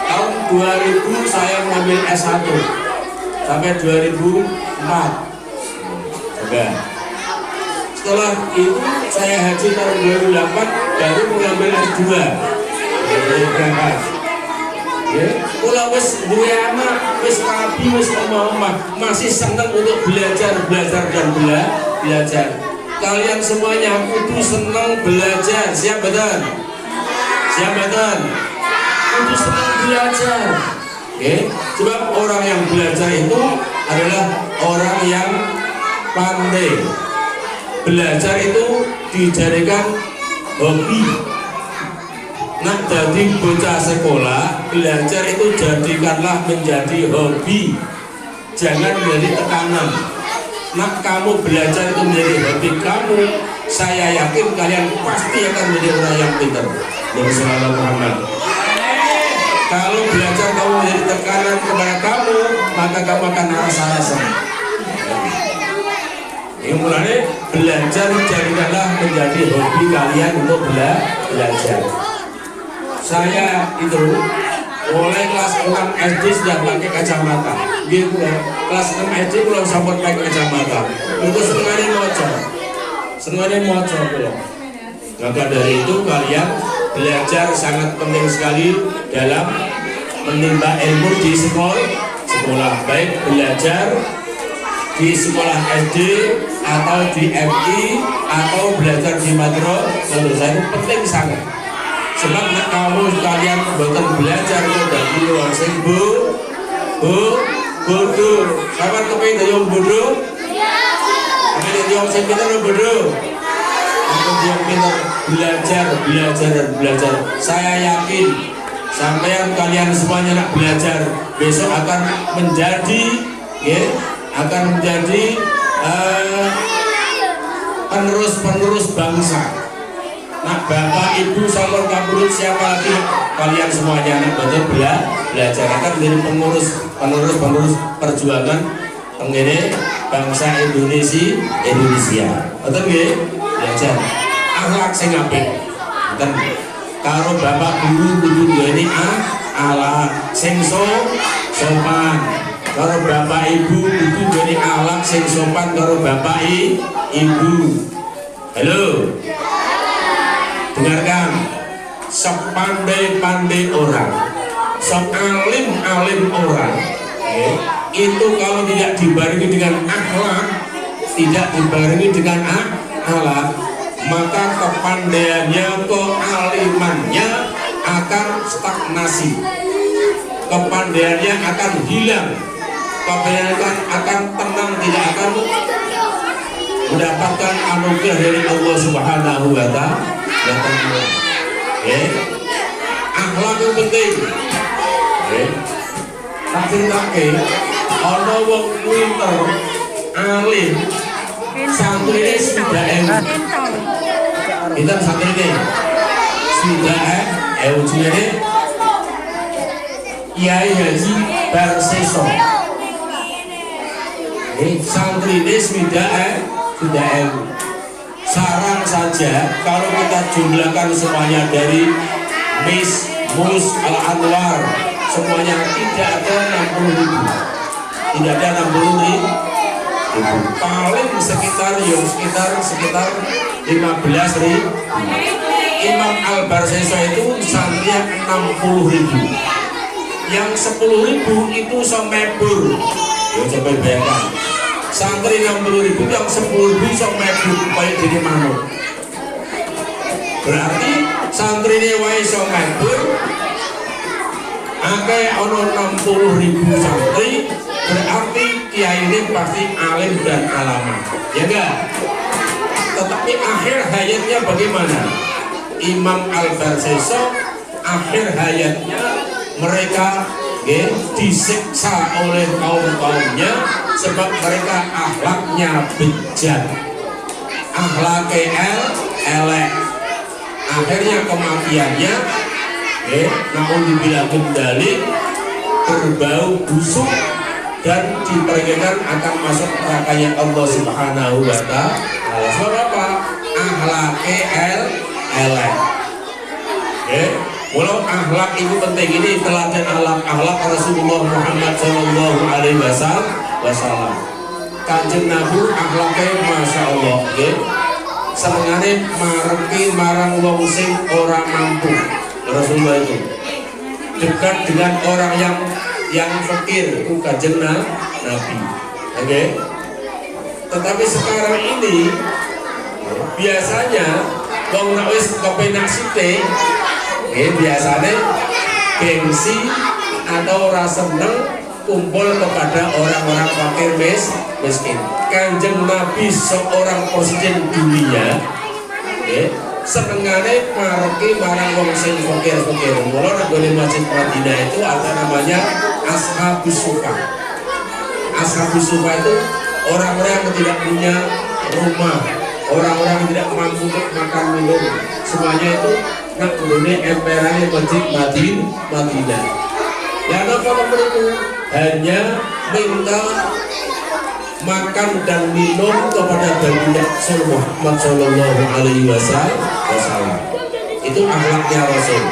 tahun 2000 saya mengambil S1 sampai 2004. Coba setelah itu saya haji tahun 2008 baru mengambil S2. Kalau wis duwe anak, wis rabi, wis omah, masih senang untuk belajar dan belajar. Kalian semuanya kudu senang belajar. Siap betul? Kudu senang belajar. Sebab orang yang belajar itu adalah orang yang pandai. belajar itu dijadikan hobi. Nah, jadi bocah sekolah belajar itu jadikanlah menjadi hobi, jangan menjadi tekanan. Nah, kamu belajar itu menjadi hobi kamu, saya yakin kalian pasti akan menjadi orang yang pintar. Wassalamualaikum warahmatullahi wabarakatuh. Kalau belajar kamu menjadi tekanan kepada kamu, maka kamu akan rasa-rasa. Yang mulanya belajar jadikanlah menjadi hobi kalian untuk belajar. Saya itu mulai kelas 6 SD sudah pakai kacamata. Gitu ya. Kelas 6 SD belum sempat pakai kacamata. Itu sengaja moco belum. Maka dari itu kalian belajar sangat penting sekali dalam menimba ilmu di sekolah. Baik belajar di sekolah SD atau di MI atau belajar di madrasah, menurut saya itu penting sangat. Sebab nek kamu kalian boten belajar itu dari luar sing bodoh. Kapan kepengin dadi wong bodoh? Iya. Kepengin dadi wong sing pinter bodoh. Yang pinter belajar. Saya yakin sampean kalian semuanya nak belajar besok akan menjadi penerus bangsa. Nah, bapak ibu sampun kaburut siapa lagi kalian semuanya nak betul belajar akan menjadi penerus perjuangan penggene bangsa Indonesia. Betul nggih? Belajar akhlak sing apik. Betul. Karo bapak guru kudu duweni akhlak sing sopan. Karo bapak ibu kudu duweni akhlak sing sopan karo bapak ibu. Halo. Dengarkan, sok pandai-pandai orang, sok alim orang, itu kalau tidak dibarengi dengan akhlak, maka kepandaiannya, kealimannya akan stagnasi, kepandaiannya akan hilang, kepandaiannya akan tenang, tidak akan mendapatkan anugerah dari Allah Subhanahu wa Ta'ala. Akhlak itu penting. Tapi ana wong pinter, alim, santrine sudah kita santrine sudah jenenge Kiai Haji Barseso. Santrine sudah saran saja kalau kita jumlahkan semuanya dari Mus, Al-Anwar, semuanya tidak ada 60.000. Tidak ada 60.000. Paling sekitar 15.000. Imam Al-Barseso itu santrinya 60.000. Yang 10.000 itu somebur. Ya coba bayangkan. Santri 60.000 yang 10.000 bisa mebur kayak jadi manuk. Berarti santri ini wae iso mebur. Akeh ono 60.000 santri, berarti kiai ini pasti alim dan alama. Ya enggak? Tetapi akhir hayatnya bagaimana? Imam Al-Barseso akhir hayatnya mereka disiksa oleh kaum-kaumnya sebab mereka akhlaknya bejat, akhlaknya elek. Akhirnya kematiannya namun dibilang kembali berbau busuk dan diperkirakan akan masuk nerakanya Allah Subhanahu wa Ta'ala. Sebab apa? Akhlaknya elek. Walau akhlak itu penting, ini teladan akhlak Rasulullah Muhammad Sallallahu Alaihi Wasallam. Kanjeng Nabi akhlaknya Masya Allah, senengane mareki marang wong sing ora mampu. Rasulullah itu dekat dengan orang yang fakir, itu kanjeng Nabi. Tetapi sekarang ini biasanya wong nek wis kepenak sithik biasanya gengsi atau rasa seneng kumpul kepada orang-orang fakir miskin. Kanjeng Nabi seorang presiden dunia, senengane marki marang wong sing fakir-fakir. Mula nang Masjid Madinah itu ada namanya Ashabus Sufa. Ashabus Sufa itu orang-orang yang tidak punya rumah, orang-orang yang tidak mampu untuk makan minum, semuanya itu nak gulune emperannya Masjid Madinah. Ya apa itu hanya minta makan dan minum kepada baginda Muhammad Sallallahu Alaihi Wasallam. Itu akhlaknya Rasul.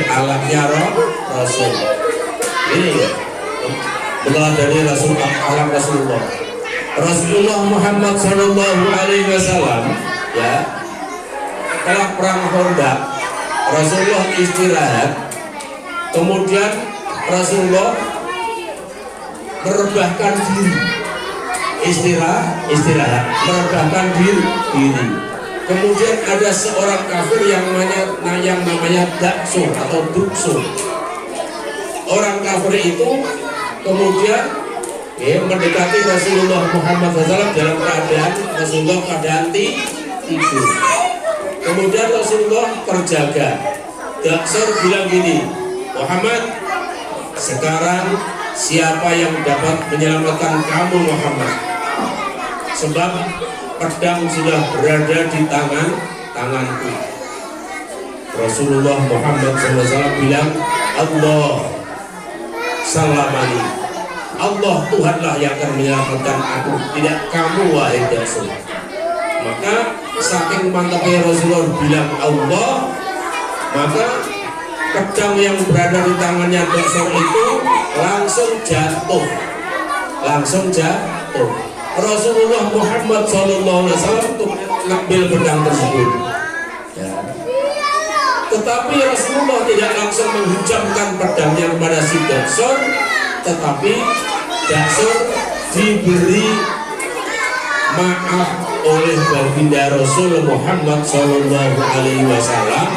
Akhlaknya Rasul. Ini meneladani Rasul, akhlak Rasulullah. Rasulullah Muhammad Sallallahu Alaihi Wasallam, ya, setelah perang Khandaq, Rasulullah istirahat, kemudian Rasulullah merebahkan diri, istirahat, merebahkan diri. Kemudian ada seorang kafir yang namanya Daksur atau Duksur. Orang kafir itu kemudian mendekati Rasulullah Muhammad SAW dalam keadaan tidur. Kemudian Rasulullah terjaga. Daksur bilang gini, Muhammad, sekarang siapa yang dapat menyelamatkan kamu Muhammad? Sebab pedang sudah berada di tanganku. Rasulullah Muhammad SAW bilang, Allah salamani, Allah Tuhanlah yang akan menyelamatkan aku, tidak kamu wahai Daksur. Maka saking mantapnya Rasulullah bilang Allah, maka pedang yang berada di tangannya Daksur itu langsung jatuh. Rasulullah Muhammad SAW mengambil pedang tersebut, ya. Tetapi Rasulullah tidak langsung menghujamkan pedangnya kepada si Daksur, tetapi Daksur diberi maaf oleh baginda Rasul Muhammad Sallallahu Alaihi Wasallam,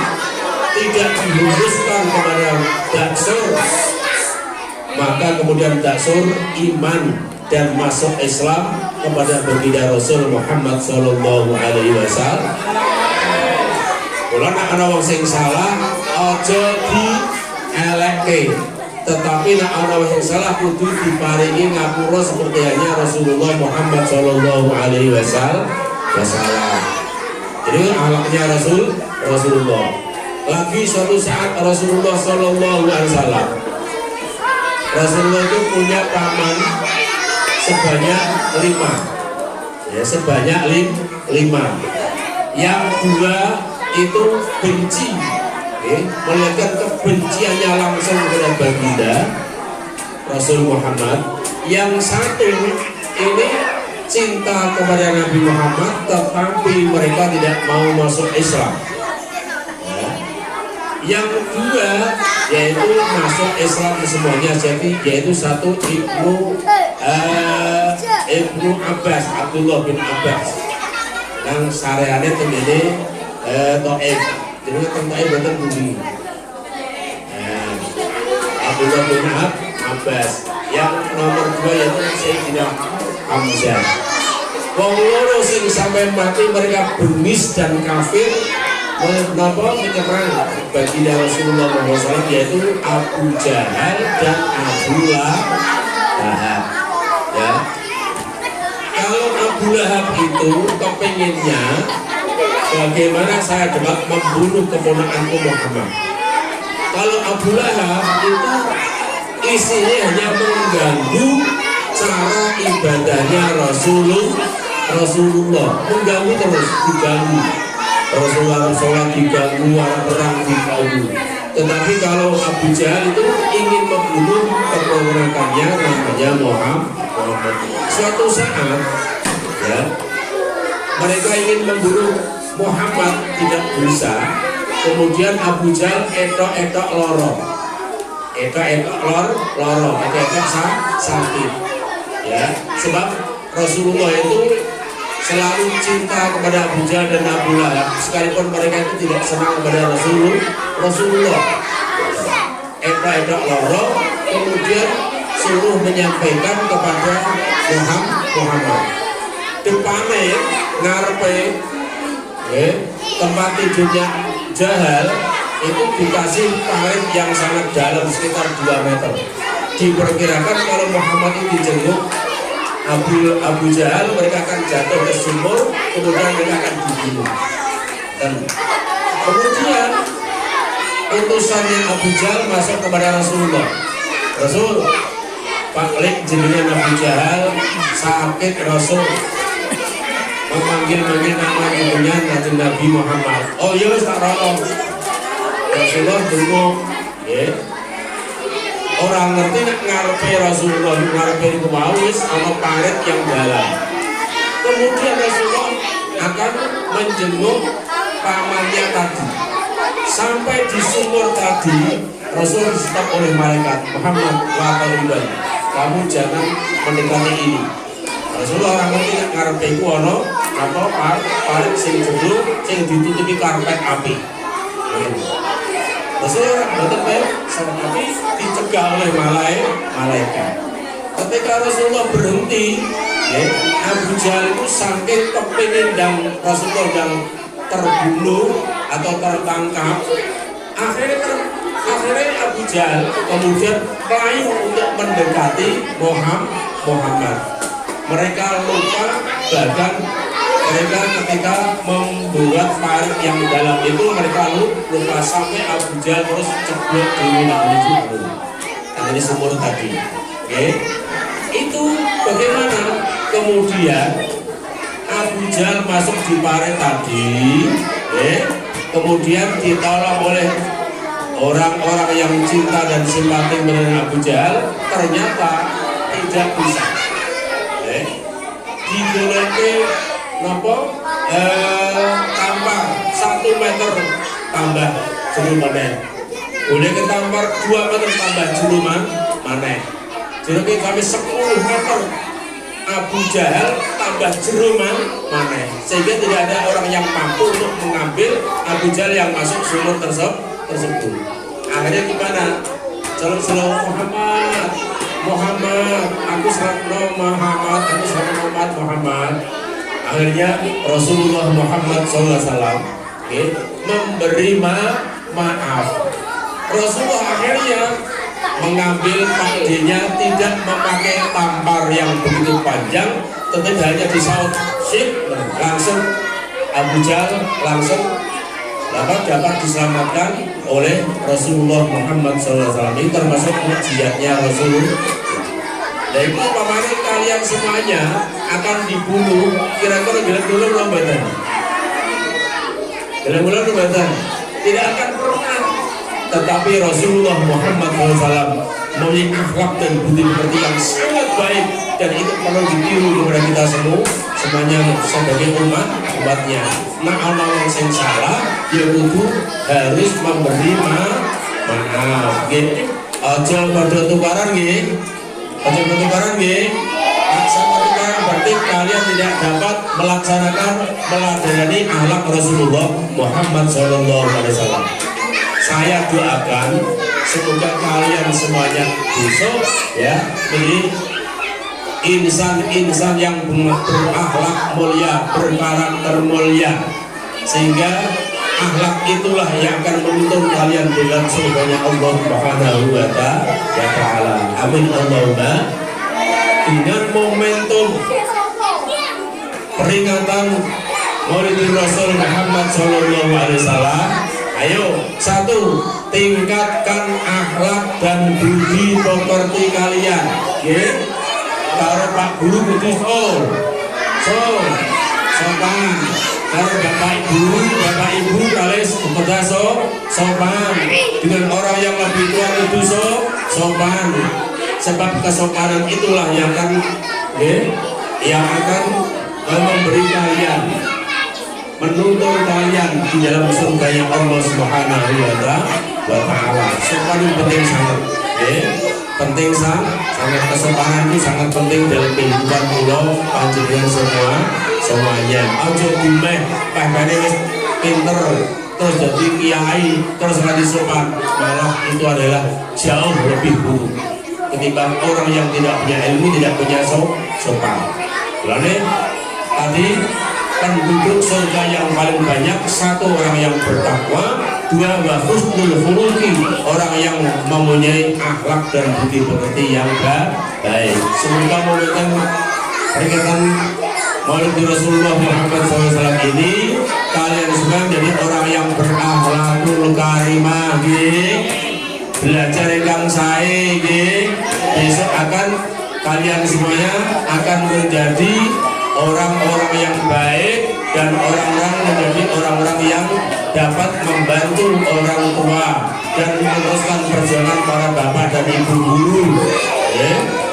tidak dihembuskan kepada Daksur. Maka kemudian Daksur iman dan masuk Islam kepada baginda Rasul Muhammad Sallallahu Alaihi Wasallam. Kalau ana wong sing salah aja dieleke, tetapi nek ana wong sing salah kudu diparingi ngapura seperti hanya Rasulullah Muhammad Sallallahu Alaihi Wasallam. Jadi akhlaknya Rasulullah. Lagi suatu saat Rasulullah Sallallahu Alaihi Wasallam, Rasulullah itu punya paman sebanyak 5, ya, sebanyak 5. Yang 2 itu benci, melihatkan kebenciannya langsung kepada baginda Rasul Muhammad. Yang 1 ini cinta kepada Nabi Muhammad, tetapi mereka tidak mau masuk Islam. Yang 2 yaitu masuk Islam semuanya, jadi yaitu 1 Ibnu Abbas, Abdullah bin Abbas, yang sareane tengene Taif, jadi Taif betul bumi. Abdullah bin Abbas. Yang nomor 2 yaitu Sayyidina Hamzah. Wong loro sing sampai mati mereka bengis dan kafir menyerang baginda Rasulullah SAW, yaitu Abu Jahal dan Abu Lahab. Ya. Kalau Abu Lahab itu kepengennya bagaimana saya dapat membunuh keponakanku Muhammad. Kalau Abu Lahab itu isinya hanya mengganggu cara ibadahnya Rasulullah, mengganggu terus, diganggu. Rasulullah sholat diganggu, orang perang diganggu. Tetapi kalau Abu Jahal itu ingin membunuh keponakannya namanya Muhammad. Suatu saat, ya, mereka ingin membunuh Muhammad, tidak bisa. Kemudian Abu Jahal etok loro, sakit, ya, sebab Rasulullah itu selalu cinta kepada Abu Jahal dan Abu Lahab, sekalipun mereka itu tidak senang kepada Rasulullah. Etok loro, kemudian suruh menyampaikan kepada Muhammad. Depannya ngarepe tempat tidurnya Jahal itu dikasih parit yang sangat dalam sekitar 2 meter. Diperkirakan kalau Muhammad itu dijenguk Abu Jahal, mereka akan jatuh ke sumur, kemudian mereka akan dibunuh. Dan kemudian utusannya Abu Jahal masuk kepada Rasulullah. Rasul, Pak Lek jenengan Abu Jahal sakit. Rasul memanggil nama ibunya Nabi Muhammad. Oh iya, tak rolong. Rasulullah dengok, orang ngerti nak ngarepe Rasulullah, ngarepe itu mawis sama parit yang dalam. Kemudian Rasulullah akan menjenguk pamannya tadi. Sampai di sumur tadi, Rasul stop oleh malaikat. Muhammad, kamu jangan mendekati ini. Rasulullah orang ngerti nak ngarepe ku ono apa parit sing jeduk sing ditutupi karpet api. Rasulullah betul tapi dicegah oleh malaikat. Ketika Rasulullah berhenti, Abu Jahal itu saking kepingin dan Rasulullah yang terbunuh atau tertangkap, akhirnya Abu Jahal kemudian melayu untuk mendekati Muhammad. Mereka lupa bahkan mereka ketika membuat parit yang dalam itu mereka lupa sampai Abu Jahal terus ceblok di ini sumur tadi. Itu bagaimana kemudian Abu Jahal masuk di parit tadi, kemudian ditolak oleh orang-orang yang cinta dan simpati dengan Abu Jahal, ternyata tidak bisa. Digoleki napa tampar 1 meter tambah jero maneh. Boleh ketampar 2 meter tambah jero maneh. Jero ki kami 10 meter Abu Jahal tambah jero maneh. Sehingga tidak ada orang yang mampu untuk mengambil Abu Jahal yang masuk sumur tersebut. Akhirnya gimana? Salam Muhammad, aku salam Muhammad. Akhirnya Rasulullah Muhammad SAW memberi maaf. Rasulullah akhirnya mengambil pakainya, tidak memakai tampar yang begitu panjang, tetapi hanya disaut sip, langsung Abu Jahal langsung dapat diselamatkan oleh Rasulullah Muhammad SAW. Ini termasuk mukjizatnya Rasulullah. Dan itu pamannya kalian semuanya akan dibunuh. Kira-kira bilang lambatan. Tidak akan pernah. Tetapi Rasulullah Muhammad SAW memiliki akhlak dan budi pekerti yang sangat baik, dan itu perlu ditiru kepada kita semuanya sebagai umatnya. Nah, orang yang salah dia itu harus memberi maaf. Aja pada tukaran berarti kalian tidak dapat melaksanakan meladeni akhlak Rasulullah Muhammad SAW. Saya doakan semoga kalian semuanya besok menjadi insan-insan yang berakhlak mulia, berkarakter mulia, sehingga akhlak itulah yang akan menuntun kalian dengan surganya Allah Subhanahu wa Ta'ala. Amin Allahumma. Dengan momentum peringatan Maulid Rasul Muhammad SAW, ayo, 1, tingkatkan akhlak dan budi pekerti kalian. Karo Pak Guru kudu sopan. Karo Bapak Ibu kalian kepada sopan. Dengan orang yang lebih tua itu sopan. Sebab kesopanan itulah yang akan memberi kalian, menuntun kalian di dalam surganya Allah Subhanahu wa Ta'ala. Sopan itu penting sangat, penting sangat. Kesopanan itu sangat penting dalam kehidupan pulau panjenengan semuanya. Ojo dimeh pakane wis pinter terus jadi kiai terus lagi sopan, malah itu adalah jauh lebih buruk. ketimbang orang yang tidak punya ilmu, tidak punya sopan. Lalu tadi penduduk surga yang paling banyak, satu orang yang bertakwa, dua wa husnul khuluqi, orang yang mempunyai akhlak dan budi pekerti yang baik. Semoga memberikan peringatan Maulid Rasulullah Muhammad SAW ini kalian semua menjadi orang yang berakhlakul karimah, belajar yang sae, besok akan kalian semuanya akan menjadi orang-orang yang baik dan orang-orang menjadi orang-orang yang dapat membantu orang tua dan meneruskan perjuangan para bapak dan ibu guru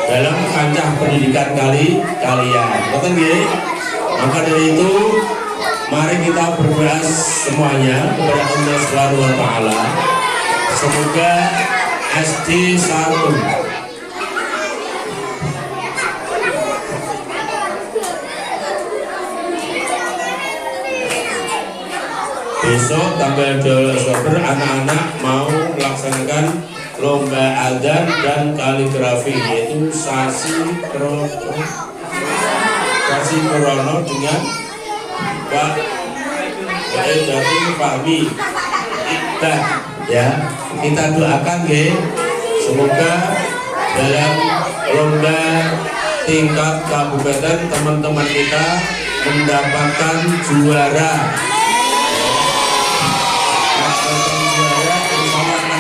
dalam kancah pendidikan kalian. Betul nggih? Maka dari itu mari kita berdoa semuanya kepada Allah Subhanahu wa taala. Semoga SD 1 besok tanggal 12 Oktober anak-anak mau melaksanakan lomba adzan dan kaligrafi, yaitu Sasi Krono dengan Pak Dari Fahmi kita ya, kita doakan semoga dalam lomba tingkat kabupaten teman-teman kita mendapatkan juara.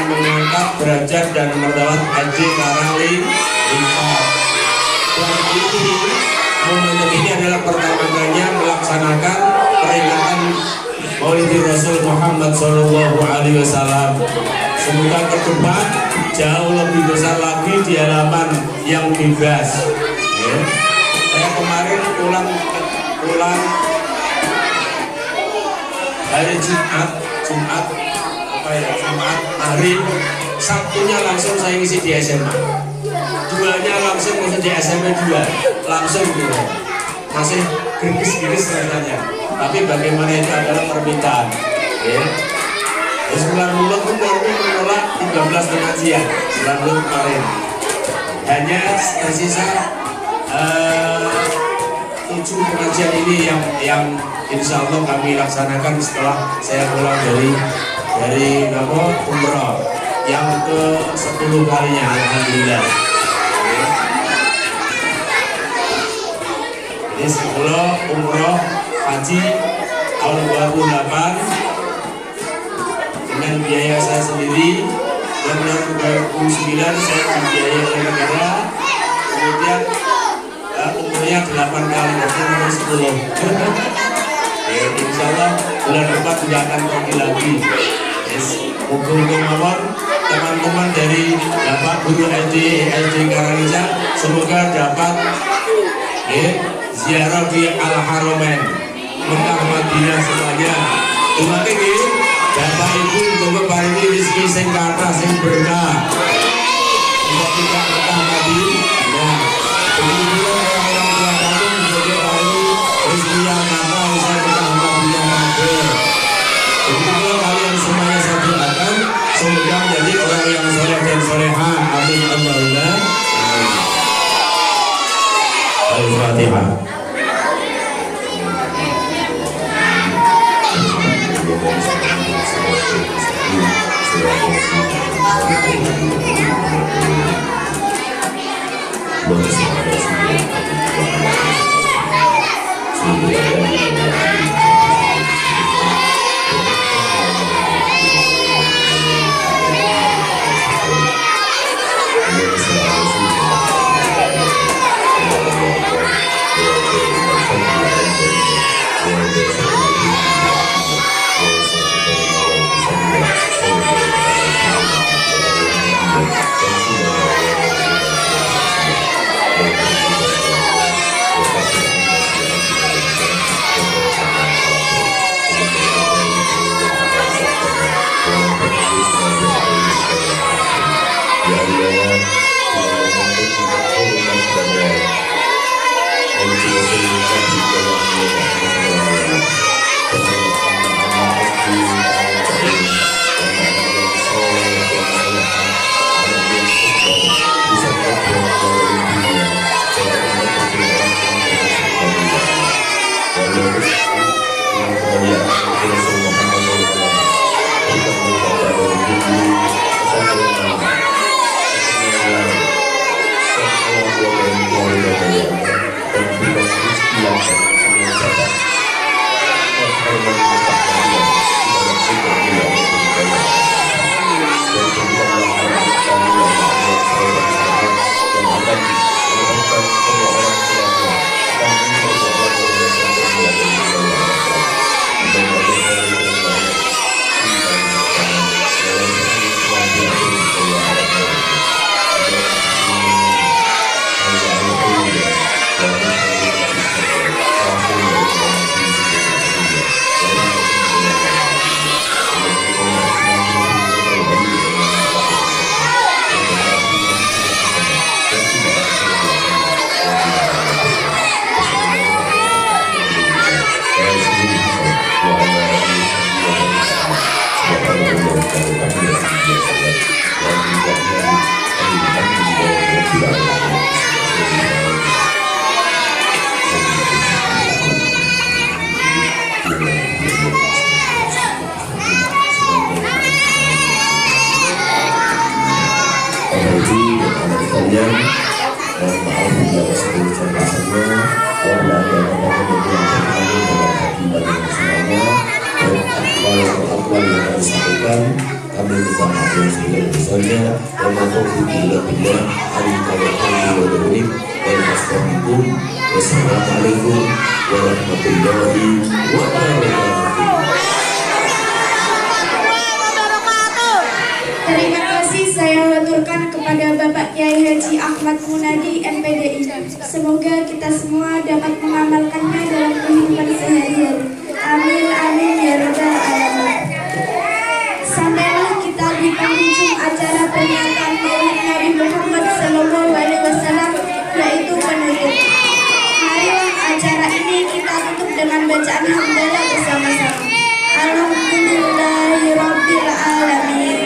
Mengangkat derajat dan martabat Haji Karali Lipat. Dan ini momentum ini adalah pertama kalinya melaksanakan peringatan Maulid Rasul Muhammad SAW. Semoga ke depan jauh lebih besar lagi di halaman yang bebas. Ya. Saya kemarin pulang hari Jumat hari Sabtunya langsung saya ngisi di SMA, duanya langsung ngisi di SMA 2 langsung gitu. Masih gergis rasanya, tapi bagaimana itu adalah permintaan ya. Bulan bulan itu baru menolak 13 pengajian bulan bulan kemarin, hanya tersisa 7 pengajian ini yang insya Allah kami laksanakan setelah saya pulang dari umroh yang ke-10 kalinya, alhamdulillah. Ini 10 umroh haji tahun 2008 dengan biaya saya sendiri, dan tahun 2009 saya dibiayai oleh negara, kemudian umurnya 8 kali, berarti nomor 10. Insya Allah bulan depan juga akan pergi lagi. Mudah-mudahan teman-teman dari Bapak Guru SD Karangija semoga dapat ziarah di Al-Haramain Mekah Madinah semuanya. Terima kasih Bapak Ibu, semoga paringi rezeki sing kathah sing berkah. Semoga kita Mekah Madinah. Begitu orang-orang tua kamu semoga paringi rezeki yang kathah bisa Mekah Madinah. Begitu kalian semuanya saya doakan semoga menjadi orang yang soleh dan soleha. Amin Allahumma. Al-Fatihah. Kami juga maklum segala dosanya dan maklum bila Wassalamualaikum warahmatullahi wabarakatuh. Terima kasih saya haturkan kepada Bapak Kiai Haji Ahmad Munadi MPDI. Semoga kita semua dapat mengamalkannya dalam kehidupan sehari-hari. Amin amin ya rabbal alamin. Sampailah kita di penghujung acara pernyataan Maulid Nabi Muhammad SAW, yaitu penutup. Marilah acara ini kita tutup dengan bacaan hamdalah bersama-sama. Alhamdulillahirabbil alamin.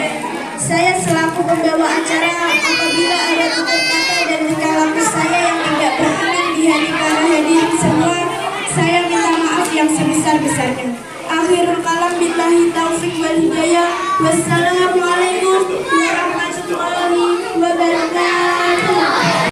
Saya selaku pembawa acara, apabila ada tutur kata dan tingkah laku saya yang tidak berkenan di hati para hadirin semua, saya minta maaf yang sebesar-besarnya. Akhirul kalam billahi taufik wal hidayah. Wassalamualaikum warahmatullahi wabarakatuh.